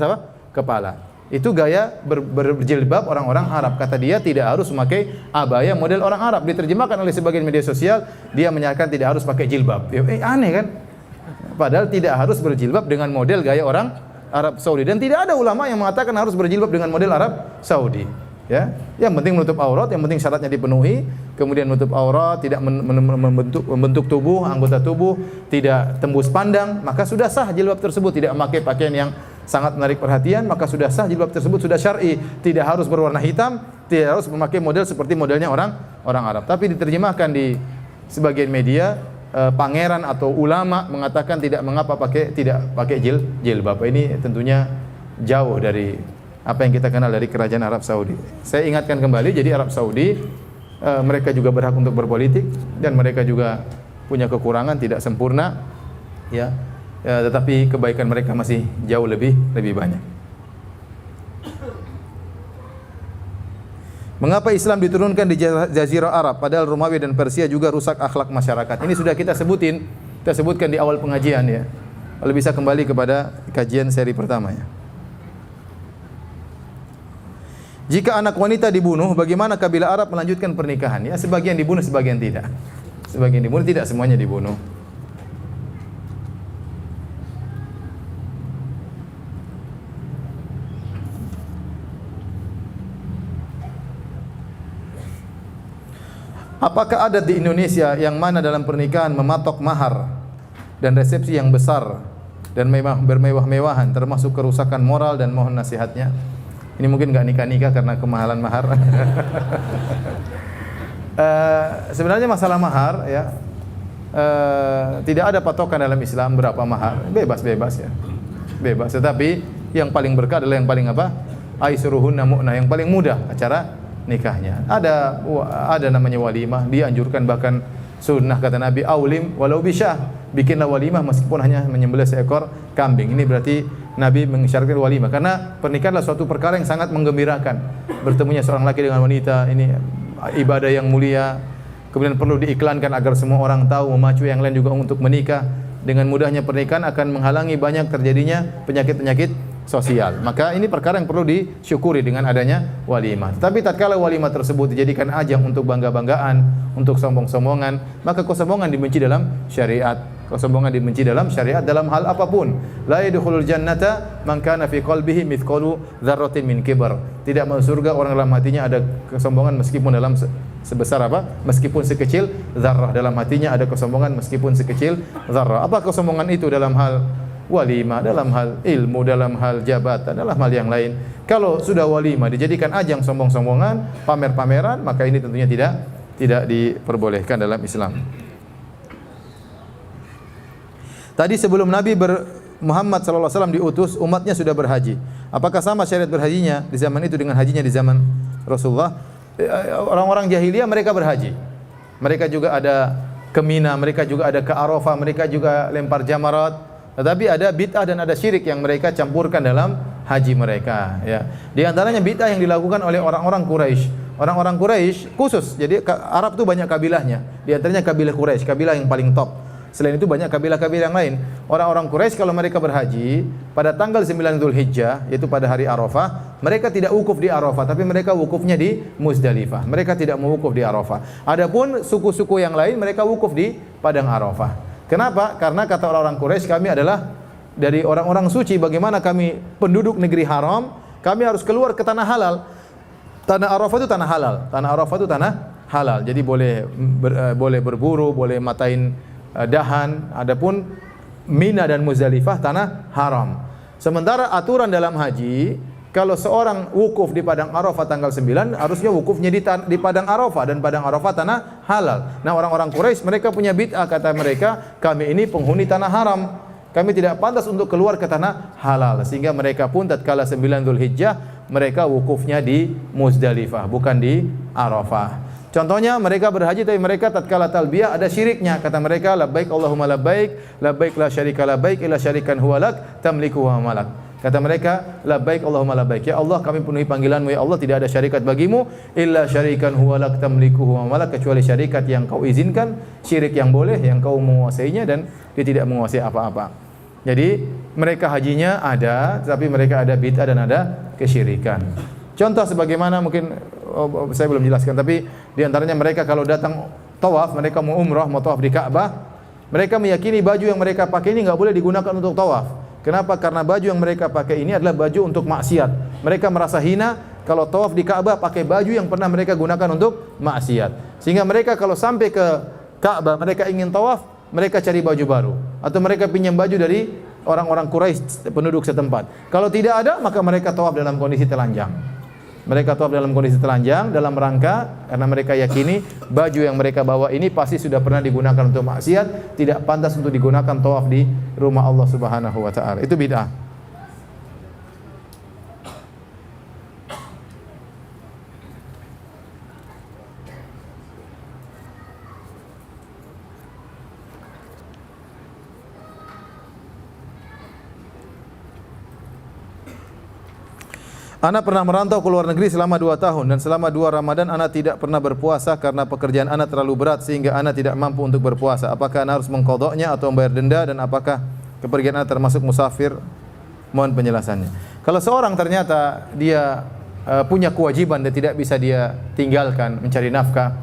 kepala. Itu gaya berjilbab orang-orang Arab. Kata dia tidak harus memakai abaya model orang Arab. Diterjemahkan oleh sebagian media sosial, dia menyatakan tidak harus pakai jilbab. Aneh kan? Padahal tidak harus berjilbab dengan model gaya orang Arab Saudi, dan tidak ada ulama yang mengatakan harus berjilbab dengan model Arab Saudi, ya. Yang penting menutup aurat, yang penting syaratnya dipenuhi, kemudian menutup aurat, tidak membentuk tubuh, anggota tubuh, tidak tembus pandang, maka sudah sah jilbab tersebut. Tidak memakai pakaian yang sangat menarik perhatian, maka sudah sah jilbab tersebut, sudah syar'i. Tidak harus berwarna hitam, tidak harus memakai model seperti modelnya orang Arab. Tapi diterjemahkan di sebagian media, pangeran atau ulama mengatakan tidak mengapa tidak pakai jilbab. Ini tentunya jauh dari apa yang kita kenal dari kerajaan Arab Saudi. Saya ingatkan kembali, jadi Arab Saudi mereka juga berhak untuk berpolitik, dan mereka juga punya kekurangan, tidak sempurna, ya. Tetapi kebaikan mereka masih jauh lebih banyak. Mengapa Islam diturunkan di Jazirah Arab, padahal Romawi dan Persia juga rusak akhlak masyarakat? Ini sudah kita sebutkan di awal pengajian, ya. Kalau bisa kembali kepada kajian seri pertama, ya. Jika anak wanita dibunuh, bagaimana kabilah Arab melanjutkan pernikahan? Ya, sebagian dibunuh, sebagian tidak. Sebagian dibunuh, tidak semuanya dibunuh. Apakah adat di Indonesia yang mana dalam pernikahan mematok mahar dan resepsi yang besar dan bermewah-mewahan termasuk kerusakan moral, dan mohon nasihatnya? Ini mungkin enggak nikah-nikah karena kemahalan mahar. Sebenarnya masalah mahar, ya, tidak ada patokan dalam Islam berapa mahar, bebas-bebas, ya. Bebas, tetapi yang paling berkah adalah yang paling aisruhunna mu'na, yang paling mudah acara nikahnya. Ada namanya walimah, dianjurkan, bahkan sunnah kata Nabi, aulim walau bisyah, bikinlah walimah meskipun hanya menyembelih seekor kambing. Ini berarti Nabi mengisyaratkan walimah, karena pernikahan adalah suatu perkara yang sangat menggembirakan. Bertemunya seorang laki dengan wanita, ini ibadah yang mulia. Kemudian perlu diiklankan agar semua orang tahu, memacu yang lain juga untuk menikah. Dengan mudahnya pernikahan akan menghalangi banyak terjadinya penyakit-penyakit sosial. Maka ini perkara yang perlu disyukuri dengan adanya walimah. Tetapi tatkala walimah tersebut dijadikan ajang untuk bangga-banggaan, untuk sombong-sombongan, maka kesombongan dibenci dalam syariat. Kesombongan dibenci dalam syariat dalam hal apapun. La yadkhulul jannata man kana fi qalbihi mithqalu dzarratin min kibr. Tidak masuk surga orang dalam hatinya ada kesombongan meskipun dalam sebesar apa? Meskipun sekecil zarrah, dalam hatinya ada kesombongan meskipun sekecil zarrah. Apa kesombongan itu dalam hal walimah, dalam hal ilmu, dalam hal jabatan, dalam hal yang lain. Kalau sudah walimah dijadikan ajang sombong-sombongan, pamer-pameran, maka ini tentunya tidak diperbolehkan dalam Islam. Tadi sebelum Nabi Muhammad sallallahu alaihi wasallam diutus, umatnya sudah berhaji. Apakah sama syariat berhajinya di zaman itu dengan hajinya di zaman Rasulullah? Orang-orang jahiliyah mereka berhaji. Mereka juga ada ke Mina, mereka juga ada ke Arafah, mereka juga lempar jamarat. Tetapi ada bid'ah dan ada syirik yang mereka campurkan dalam haji mereka, ya. Di antaranya bid'ah yang dilakukan oleh orang-orang Quraisy. Orang-orang Quraisy khusus. Jadi Arab itu banyak kabilahnya. Di antaranya kabilah Quraisy, kabilah yang paling top. Selain itu banyak kabilah-kabilah yang lain. Orang-orang Quraisy kalau mereka berhaji pada tanggal 9 Dzulhijjah, yaitu pada hari Arafah, mereka tidak wukuf di Arafah, tapi mereka wukufnya di Muzdalifah. Mereka tidak mewukuf di Arafah. Adapun suku-suku yang lain mereka wukuf di padang Arafah. Kenapa? Karena kata orang-orang Quraisy, kami adalah dari orang-orang suci. Bagaimana kami penduduk negeri haram, kami harus keluar ke tanah halal. Tanah Arafah itu tanah halal. Tanah Arafah itu tanah halal. Jadi boleh berburu, boleh matain dahan. Adapun Mina dan Muzdalifah tanah haram. Sementara aturan dalam haji, kalau seorang wukuf di padang Arafah tanggal 9, harusnya wukufnya di padang Arafah, dan padang Arafah tanah halal. Nah, orang-orang Quraisy mereka punya bid'ah, kata mereka, kami ini penghuni tanah haram. Kami tidak pantas untuk keluar ke tanah halal. Sehingga mereka pun tatkala 9 Dzulhijjah mereka wukufnya di Muzdalifah, bukan di Arafah. Contohnya mereka berhaji tapi mereka tatkala talbiyah ada syiriknya. Kata mereka, labbaik Allahumma labbaik, labbaik la syarika labbaik illa syarikan huwa lak tamliku wa malak. Kata mereka, labbaik Allahumma labbaik, ya Allah kami penuhi panggilanmu, ya Allah tidak ada syarikat bagimu illa syarikan huwa lak tamliku wa malak, kecuali syarikat yang kau izinkan, syirik yang boleh, yang kau menguasainya dan dia tidak menguasai apa-apa. Jadi mereka hajinya ada, tetapi mereka ada bid'ah dan ada kesyirikan. Contoh sebagaimana mungkin saya belum jelaskan, tapi di antaranya mereka kalau datang tawaf, mereka mau umrah, mau tawaf di Ka'bah, mereka meyakini baju yang mereka pakai ini enggak boleh digunakan untuk tawaf. Kenapa? Karena baju yang mereka pakai ini adalah baju untuk maksiat. Mereka merasa hina kalau tawaf di Ka'bah pakai baju yang pernah mereka gunakan untuk maksiat. Sehingga mereka kalau sampai ke Ka'bah, mereka ingin tawaf, mereka cari baju baru atau mereka pinjam baju dari orang-orang Quraisy penduduk setempat. Kalau tidak ada, maka mereka tawaf dalam kondisi telanjang. Mereka tawaf dalam kondisi telanjang dalam rangka karena mereka yakini baju yang mereka bawa ini pasti sudah pernah digunakan untuk maksiat, tidak pantas untuk digunakan tawaf di rumah Allah Subhanahu wa taala. Itu bid'ah. Ana pernah merantau ke luar negeri selama 2 tahun dan selama 2 Ramadan ana tidak pernah berpuasa karena pekerjaan ana terlalu berat sehingga ana tidak mampu untuk berpuasa. Apakah ana harus mengqadhanya atau membayar denda, dan apakah kepergian ana termasuk musafir? Mohon penjelasannya. Kalau seorang ternyata dia punya kewajiban dan tidak bisa dia tinggalkan mencari nafkah,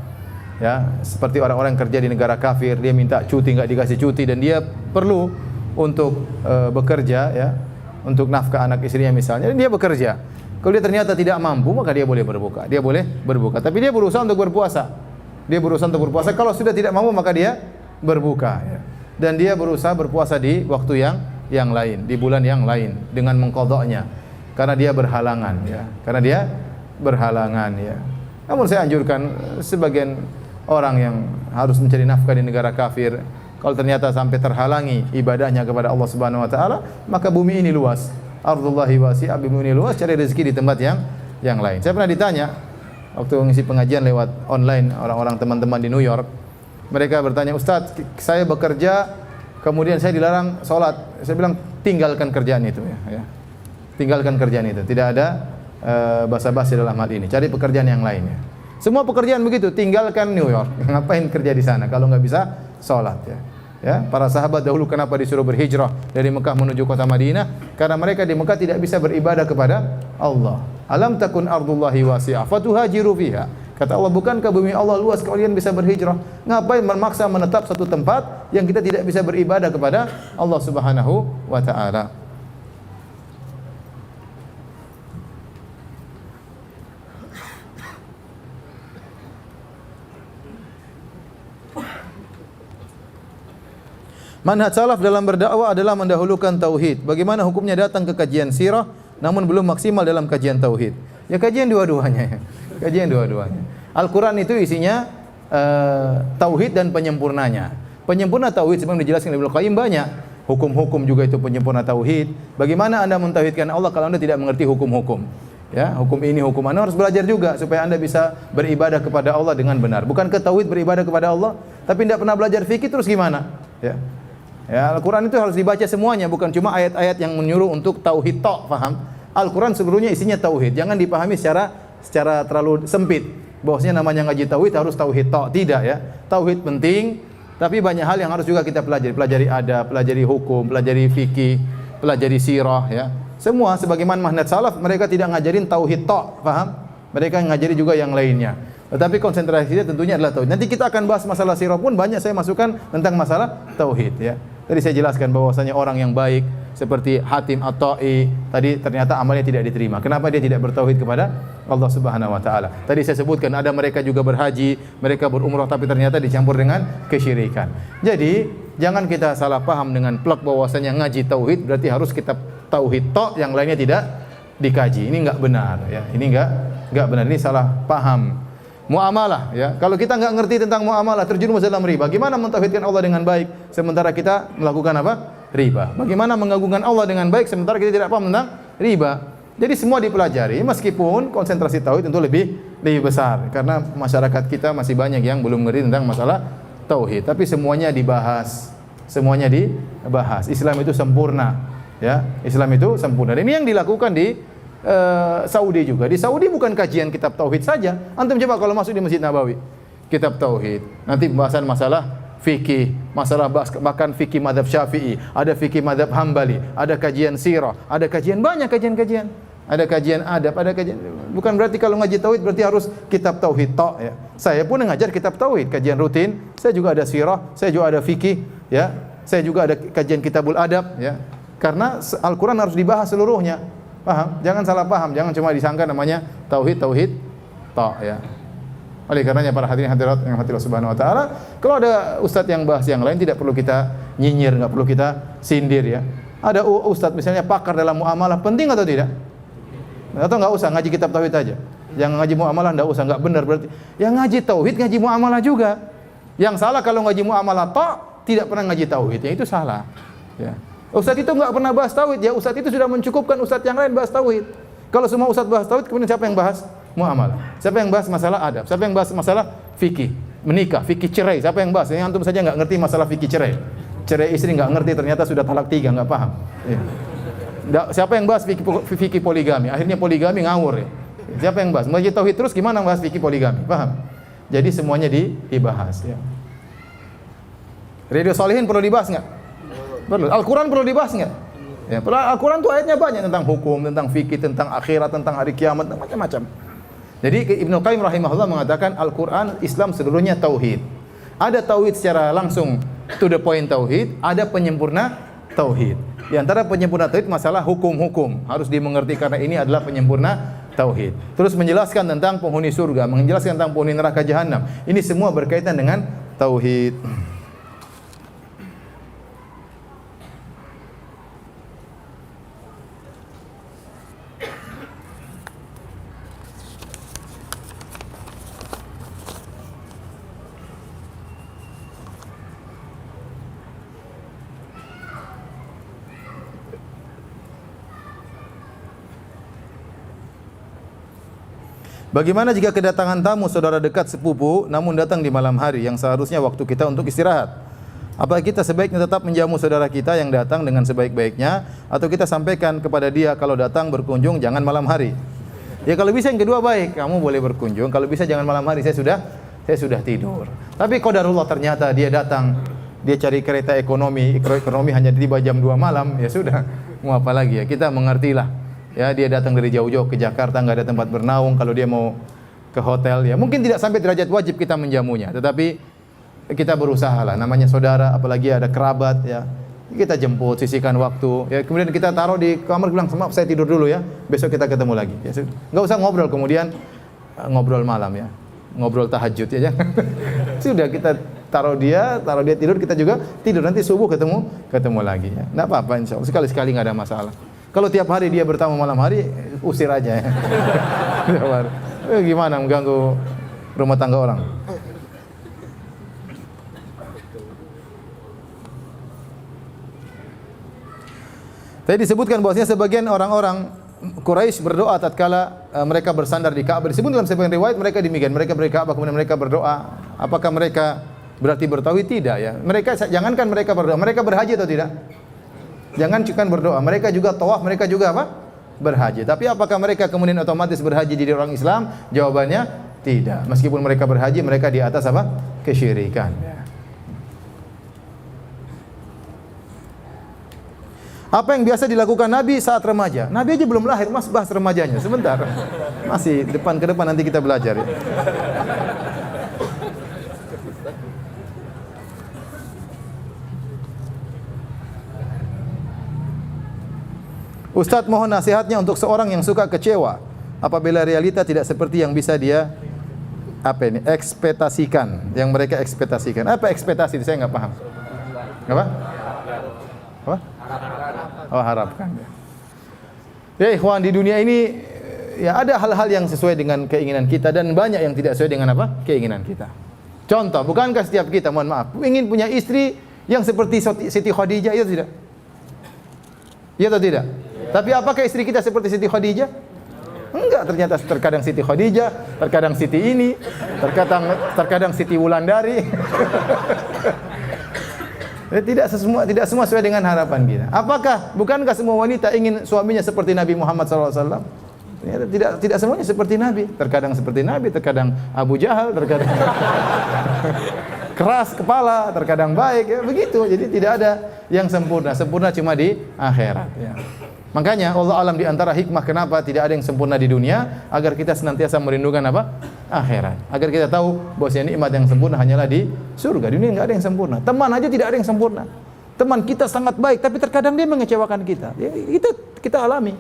ya, seperti orang-orang yang kerja di negara kafir, dia minta cuti enggak dikasih cuti dan dia perlu untuk bekerja, ya, untuk nafkah anak istrinya misalnya, dan dia bekerja. Kalau dia ternyata tidak mampu, maka dia boleh berbuka. Dia boleh berbuka, tapi dia berusaha untuk berpuasa. Dia berusaha untuk berpuasa. Kalau sudah tidak mampu, maka dia berbuka, ya. Dan dia berusaha berpuasa di waktu yang lain, di bulan yang lain dengan mengqadhanya. Karena dia berhalangan, ya. Karena dia berhalangan, ya. Namun saya anjurkan sebagian orang yang harus mencari nafkah di negara kafir, kalau ternyata sampai terhalangi ibadahnya kepada Allah Subhanahu wa taala, maka bumi ini luas. Ardullahi wasi'ah, bumi ini luas, cari rezeki di tempat yang lain. Saya pernah ditanya waktu mengisi pengajian lewat online orang-orang teman-teman di New York. Mereka bertanya, "Ustaz, saya bekerja kemudian saya dilarang salat." Saya bilang, "Tinggalkan kerjaan itu, ya. Tinggalkan kerjaan itu. Tidak ada basa-basi dalam hal ini. Cari pekerjaan yang lain, ya." Semua pekerjaan begitu, tinggalkan New York. Ngapain kerja di sana kalau nggak bisa salat, ya. Ya, para sahabat dahulu kenapa disuruh berhijrah dari Mekah menuju kota Madinah? Karena mereka di Mekah tidak bisa beribadah kepada Allah. Alam takun ardullahi wasi'ah fatuhajiru fiha. Kata Allah, bukankah bumi Allah luas kalian bisa berhijrah? Ngapain memaksa menetap satu tempat yang kita tidak bisa beribadah kepada Allah Subhanahu wa taala? Manhaj salaf dalam berdakwah adalah mendahulukan tauhid. Bagaimana hukumnya datang ke kajian sirah namun belum maksimal dalam kajian tauhid? Ya kajian dua-duanya. Kajian dua-duanya. Al-Qur'an itu isinya tauhid dan penyempurnanya. Penyempurna tauhid sebagaimana dijelaskan oleh Ibnu Qayyim banyak. Hukum-hukum juga itu penyempurna tauhid. Bagaimana Anda mentauhidkan Allah kalau Anda tidak mengerti hukum-hukum? Ya, hukum ini, hukum Anda harus belajar juga supaya Anda bisa beribadah kepada Allah dengan benar. Bukan ke tauhid beribadah kepada Allah, tapi tidak pernah belajar fikih terus gimana? Ya. Ya, Al-Quran itu harus dibaca semuanya, bukan cuma ayat-ayat yang menyuruh untuk tauhid tok, paham? Al-Quran seluruhnya isinya tauhid. Jangan dipahami secara terlalu sempit. Bahwasanya namanya ngaji tauhid harus tauhid tok. Tidak ya. Tauhid penting, tapi banyak hal yang harus juga kita pelajari. Pelajari adab, pelajari hukum, pelajari fikih, pelajari sirah ya. Semua sebagaimana manhaj salaf, mereka tidak ngajarin tauhid tok, paham? Mereka ngajari juga yang lainnya. Tetapi konsentrasinya tentunya adalah tauhid. Nanti kita akan bahas masalah sirah pun banyak saya masukkan tentang masalah tauhid ya. Tadi saya jelaskan bahwasanya orang yang baik seperti Hatim At-Ta'i tadi ternyata amalnya tidak diterima. Kenapa dia tidak bertauhid kepada Allah Subhanahu wa taala? Tadi saya sebutkan ada mereka juga berhaji, mereka berumrah tapi ternyata dicampur dengan kesyirikan. Jadi, jangan kita salah paham dengan plek bahwasanya ngaji tauhid berarti harus kita tauhid tok, yang lainnya tidak dikaji. Ini enggak benar ya. Ini enggak benar. Ini salah paham. Muamalah ya. Kalau kita enggak ngerti tentang muamalah, terjerumus dalam riba. Bagaimana mentauhidkan Allah dengan baik sementara kita melakukan apa? Riba. Bagaimana mengagungkan Allah dengan baik sementara kita tidak paham tentang riba. Jadi semua dipelajari meskipun konsentrasi tauhid tentu lebih besar karena masyarakat kita masih banyak yang belum ngerti tentang masalah tauhid. Tapi semuanya dibahas. Semuanya dibahas. Islam itu sempurna ya. Islam itu sempurna. Dan ini yang dilakukan di Saudi juga. Di Saudi bukan kajian kitab tauhid saja. Antum coba kalau masuk di Masjid Nabawi, kitab tauhid. Nanti pembahasan masalah fikih, masalah bahkan fikih mazhab Syafi'i, ada fikih mazhab Hambali, ada kajian sirah, ada kajian banyak kajian-kajian. Ada kajian adab, ada kajian. Bukan berarti kalau ngaji tauhid berarti harus kitab tauhid tok ya. Saya pun ngajar kitab tauhid, kajian rutin. Saya juga ada sirah, saya juga ada fikih ya. Saya juga ada kajian kitabul adab ya. Karena Al-Qur'an harus dibahas seluruhnya. Paham? Jangan salah paham, jangan cuma disangka namanya tauhid tok ya. Oleh karenanya para hadirin hadirat yang hati Allah Subhanahu wa taala, kalau ada ustaz yang bahas yang lain tidak perlu kita nyinyir, enggak perlu kita sindir ya. Ada ustaz misalnya pakar dalam muamalah, penting atau tidak? Atau enggak usah ngaji kitab tauhid aja. Yang ngaji muamalah enggak usah, enggak benar berarti. Yang ngaji tauhid ngaji muamalah juga. Yang salah kalau ngaji muamalah tok tidak pernah ngaji tauhid, ya itu salah. Ya. Ustaz itu enggak pernah bahas tauhid ya, ustaz itu sudah mencukupkan ustaz yang lain bahas tauhid. Kalau semua ustaz bahas tauhid, kemudian siapa yang bahas muamalah? Siapa yang bahas masalah adab? Siapa yang bahas masalah fikih, menikah, fikih cerai? Siapa yang bahas? Yang antum saja enggak ngerti masalah fikih cerai. Cerai istri enggak ngerti, ternyata sudah talak 3, enggak paham. Ya. Siapa yang bahas fikih poligami? Akhirnya poligami ngawur ya. Siapa yang bahas? Ngaji tauhid terus gimana bahas fikih poligami? Paham? Jadi semuanya dibahas ya. Riyadhus Shalihin perlu dibahas enggak? Perlu. Al-Quran perlu dibahas enggak? Ya, Al-Quran itu ayatnya banyak tentang hukum, tentang fikih, tentang akhirat, tentang hari kiamat, tentang macam-macam. Jadi Ibnu Qayyim rahimahullah mengatakan Al-Quran Islam seluruhnya tauhid. Ada tauhid secara langsung to the point tauhid, ada penyempurna tauhid. Di antara penyempurna tauhid masalah hukum-hukum harus dimengerti karena ini adalah penyempurna tauhid. Terus menjelaskan tentang penghuni surga, menjelaskan tentang penghuni neraka jahanam. Ini semua berkaitan dengan tauhid. Bagaimana jika kedatangan tamu saudara dekat sepupu namun datang di malam hari yang seharusnya waktu kita untuk istirahat? Apakah kita sebaiknya tetap menjamu saudara kita yang datang dengan sebaik-baiknya atau kita sampaikan kepada dia kalau datang berkunjung jangan malam hari? Ya kalau bisa yang kedua baik, kamu boleh berkunjung. Kalau bisa jangan malam hari, saya sudah tidur. Tapi qadarullah ternyata dia datang dia cari kereta ekonomi hanya tiba jam 2 malam, ya sudah, mau apa lagi ya? Kita mengertilah. Ya, dia datang dari jauh-jauh ke Jakarta, nggak ada tempat bernaung, kalau dia mau ke hotel, ya mungkin tidak sampai derajat wajib kita menjamunya, tetapi kita berusaha lah, namanya saudara, apalagi ada kerabat, ya kita jemput, sisihkan waktu, ya kemudian kita taruh di kamar, bilang maaf saya tidur dulu ya, besok kita ketemu lagi, ya nggak usah ngobrol kemudian ngobrol malam ya, ngobrol tahajud ya jangan. Sudah kita taruh dia tidur, kita juga tidur, nanti subuh ketemu lagi ya, nggak apa-apa insya Allah, sekali-sekali nggak ada masalah. Kalau tiap hari dia bertamu malam hari, usir aja ya. Gimana mengganggu rumah tangga orang? Tadi disebutkan bahwasanya sebagian orang-orang Quraisy berdoa tatkala mereka bersandar di Ka'bah. Disebut dalam sebagian riwayat mereka demikian, mereka beri Ka'bah kemudian mereka berdoa. Apakah mereka berarti bertauhid? Tidak ya. Mereka jangankan mereka berdoa, mereka berhaji atau tidak? Jangan cuma berdoa, mereka juga tawaf, mereka juga apa? Berhaji. Tapi apakah mereka kemudian otomatis berhaji jadi orang Islam? Jawabannya tidak. Meskipun mereka berhaji, mereka di atas apa? Kesyirikan. Apa yang biasa dilakukan Nabi saat remaja? Nabi aja belum lahir, Mas bahas remajanya. Sebentar. Masih ke depan nanti kita belajar ya. Ustadz mohon nasihatnya untuk seorang yang suka kecewa apabila realita tidak seperti yang bisa dia ekspektasikan, yang mereka ekspektasikan. Apa ekspektasi? Saya nggak paham. Apa? Apa? Oh, harapkan. Ya ikhwan, di dunia ini ya ada hal-hal yang sesuai dengan keinginan kita dan banyak yang tidak sesuai dengan apa? Keinginan kita. Contoh, bukankah setiap kita, mohon maaf, ingin punya istri yang seperti Siti Khadijah, iya atau tidak? Iya atau tidak? Tapi apakah istri kita seperti Siti Khadijah? Enggak, ternyata terkadang Siti Khadijah, terkadang Siti ini, terkadang Siti Wulandari. Tidak semua sesuai dengan harapan kita. Bukankah semua wanita ingin suaminya seperti Nabi Muhammad SAW? Tidak semuanya seperti Nabi. Terkadang seperti Nabi, terkadang Abu Jahal, terkadang keras kepala, terkadang baik, ya begitu. Jadi tidak ada yang sempurna. Sempurna cuma di akhirat. Ya. Makanya Allah alam di antara hikmah kenapa tidak ada yang sempurna di dunia, agar kita senantiasa merindukan apa? Akhirat. Agar kita tahu bahwasanya nikmat yang sempurna hanyalah di surga. Di dunia enggak ada yang sempurna. Teman aja tidak ada yang sempurna. Teman kita sangat baik tapi terkadang dia mengecewakan kita. Ya, itu kita alami.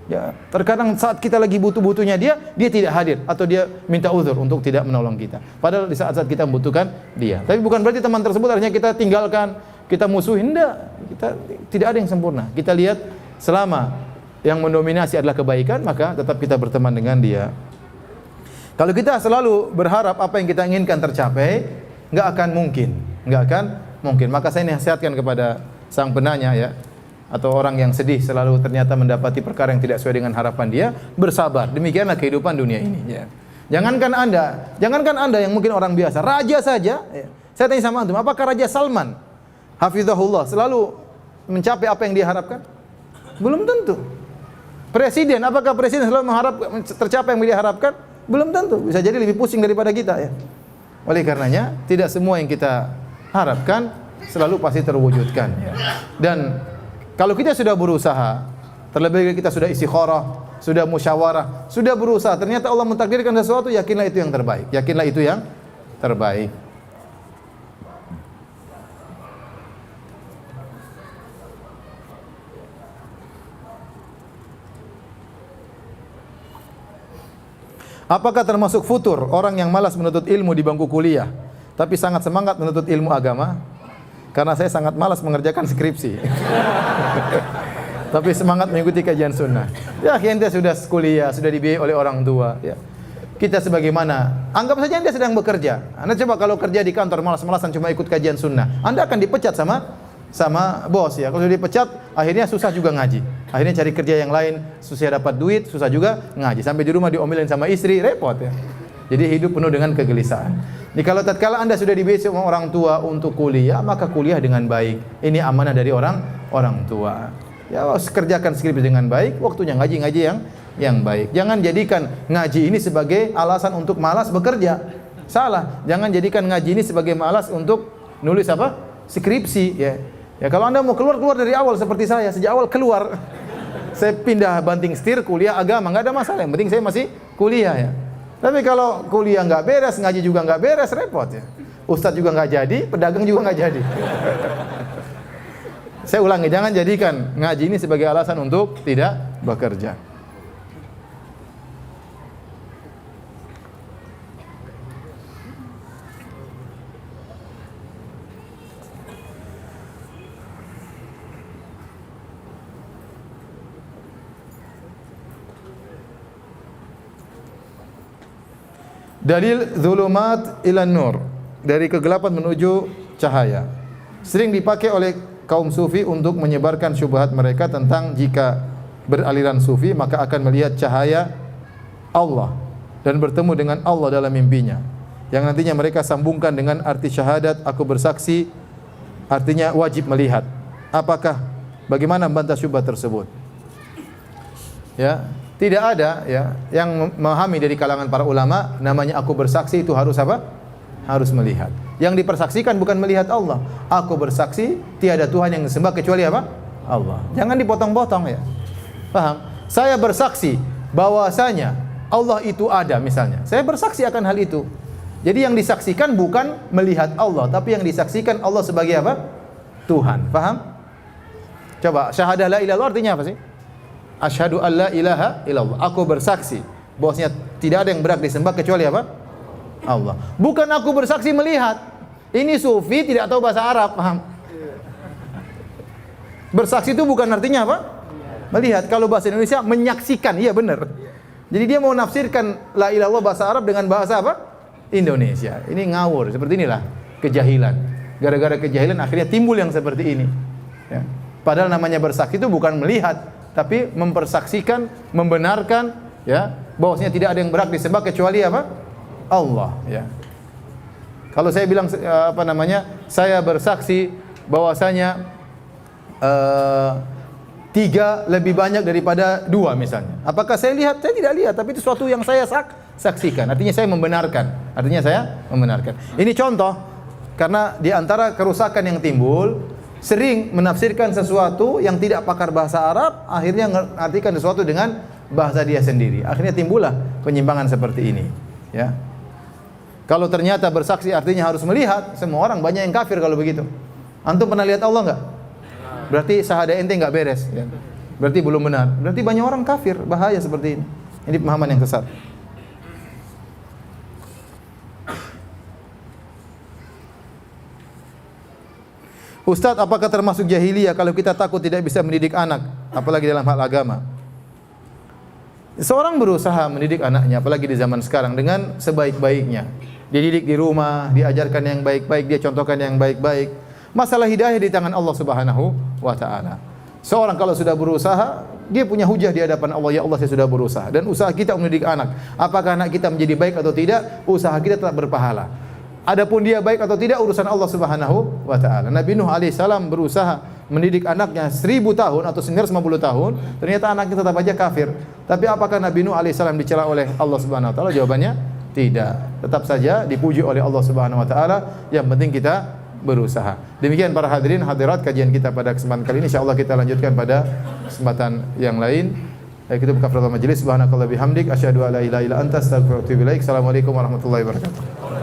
Ya, terkadang saat kita lagi butuh-butuhnya dia tidak hadir atau dia minta uzur untuk tidak menolong kita. Padahal di saat-saat kita membutuhkan dia. Tapi bukan berarti teman tersebut akhirnya kita tinggalkan, kita musuhin, enggak. Kita tidak ada yang sempurna. Kita lihat selama yang mendominasi adalah kebaikan, maka tetap kita berteman dengan dia. Kalau kita selalu berharap apa yang kita inginkan tercapai, enggak akan mungkin. Maka saya nasihatkan kepada sang penanya ya, atau orang yang sedih selalu ternyata mendapati perkara yang tidak sesuai dengan harapan dia, bersabar. Demikianlah kehidupan dunia ini ya. Jangankan Anda yang mungkin orang biasa, raja saja ya. Saya tanya sama antum, apakah Raja Salman hafizahullah selalu mencapai apa yang dia harapkan? Belum tentu. Presiden, apakah presiden selalu tercapai yang dia harapkan? Belum tentu. Bisa jadi lebih pusing daripada kita ya. Oleh karenanya, tidak semua yang kita harapkan selalu pasti terwujudkan ya. Dan kalau kita sudah berusaha, terlebih kita sudah istikharah, sudah musyawarah, sudah berusaha, ternyata Allah mentakdirkan sesuatu, yakinlah itu yang terbaik. Yakinlah itu yang terbaik. Apakah termasuk futur orang yang malas menuntut ilmu di bangku kuliah, tapi sangat semangat menuntut ilmu agama? Karena saya sangat malas mengerjakan skripsi. Tapi semangat mengikuti kajian sunnah. Ya, ente sudah kuliah, sudah dibiayai oleh orang tua. Ya. Kita sebagaimana, anggap saja ente sedang bekerja. Anda coba kalau kerja di kantor malas-malasan cuma ikut kajian sunnah, Anda akan dipecat sama bos ya. Kalau sudah dipecat, akhirnya susah juga ngaji. Akhirnya cari kerja yang lain, susah dapat duit, susah juga ngaji. Sampai di rumah diomelin sama istri, repot ya. Jadi hidup penuh dengan kegelisahan. Jadi kalau tatkala Anda sudah dibiayai sama orang tua untuk kuliah, maka kuliah dengan baik. Ini amanah dari orang tua. Ya, kerjakan skripsi dengan baik, waktunya ngaji yang baik. Jangan jadikan ngaji ini sebagai alasan untuk malas bekerja. Salah. Jangan jadikan ngaji ini sebagai malas untuk nulis apa? Skripsi ya. Ya kalau Anda mau keluar dari awal seperti saya, sejak awal keluar. Saya pindah banting setir, kuliah agama, nggak ada masalah. Yang penting saya masih kuliah ya. Tapi kalau kuliah nggak beres, ngaji juga nggak beres, repot ya. Ustadz juga nggak jadi, pedagang juga nggak jadi. Saya ulangi, jangan jadikan ngaji ini sebagai alasan untuk tidak bekerja. Dalil zulumat ilan nur, dari kegelapan menuju cahaya. Sering dipakai oleh kaum sufi untuk menyebarkan syubhat mereka tentang jika beraliran sufi maka akan melihat cahaya Allah dan bertemu dengan Allah dalam mimpinya. Yang nantinya mereka sambungkan dengan arti syahadat, aku bersaksi, artinya wajib melihat. Apakah bagaimana membantah syubhat tersebut? Ya, tidak ada ya yang memahami dari kalangan para ulama namanya aku bersaksi itu harus apa? Harus melihat. Yang dipersaksikan bukan melihat Allah. Aku bersaksi tiada Tuhan yang disembah kecuali apa? Allah. Jangan dipotong-potong ya. Paham? Saya bersaksi bahwasanya Allah itu ada misalnya. Saya bersaksi akan hal itu. Jadi yang disaksikan bukan melihat Allah, tapi yang disaksikan Allah sebagai apa? Tuhan. Paham? Coba syahadah la ilaha illallah artinya apa sih? Asyhadu an la ilaha illallah. Aku bersaksi bahwasanya tidak ada yang berhak disembah kecuali apa? Allah. Bukan aku bersaksi melihat. Ini sufi tidak tahu bahasa Arab, paham? Bersaksi itu bukan artinya apa? Melihat. Kalau bahasa Indonesia menyaksikan, iya benar. Jadi dia mau nafsirkan la ilaha illallah bahasa Arab dengan bahasa apa? Indonesia. Ini ngawur. Seperti inilah kejahilan. Gara-gara kejahilan akhirnya timbul yang seperti ini. Ya. Padahal namanya bersaksi itu bukan melihat, tapi mempersaksikan, membenarkan ya bahwasanya tidak ada yang berhak disembah kecuali apa? Allah ya. Kalau saya bilang apa namanya? Saya bersaksi bahwasanya 3 lebih banyak daripada 2 misalnya. Apakah saya lihat? Saya tidak lihat, tapi itu sesuatu yang saya saksikan. Artinya saya membenarkan. Artinya saya membenarkan. Ini contoh karena di antara kerusakan yang timbul sering menafsirkan sesuatu yang tidak pakar bahasa Arab, akhirnya mengartikan sesuatu dengan bahasa dia sendiri. Akhirnya timbullah penyimpangan seperti ini. Ya. Kalau ternyata bersaksi artinya harus melihat, semua orang banyak yang kafir kalau begitu. Antum pernah lihat Allah enggak? Berarti syahadah ente enggak beres. Ya. Berarti belum benar. Berarti banyak orang kafir, bahaya seperti ini. Ini pemahaman yang sesat. Ustaz, apakah termasuk jahiliyah kalau kita takut tidak bisa mendidik anak, apalagi dalam hal agama? Seorang berusaha mendidik anaknya, apalagi di zaman sekarang, dengan sebaik-baiknya. Dia didik di rumah, diajarkan yang baik-baik, dia contohkan yang baik-baik. Masalah hidayah di tangan Allah Subhanahu wa taala. Seorang kalau sudah berusaha, dia punya hujah di hadapan Allah, ya Allah saya sudah berusaha. Dan usaha kita mendidik anak, apakah anak kita menjadi baik atau tidak, usaha kita tetap berpahala. Adapun dia baik atau tidak urusan Allah Subhanahu wa taala. Nabi Nuh alaihissalam berusaha mendidik anaknya 1000 tahun atau 950 tahun, ternyata anaknya tetap aja kafir. Tapi apakah Nabi Nuh alaihissalam dicela oleh Allah Subhanahu wa taala? Jawabannya tidak. Tetap saja dipuji oleh Allah Subhanahu wa taala. Yang penting kita berusaha. Demikian para hadirin hadirat kajian kita pada kesempatan kali ini. Insyaallah kita lanjutkan pada kesempatan yang lain. Kita buka majelis. Subhanakallah bihamdik asyhadu an la ilaha illa anta astaghfiruka wa atubu ilaik. Assalamualaikum warahmatullahi wabarakatuh.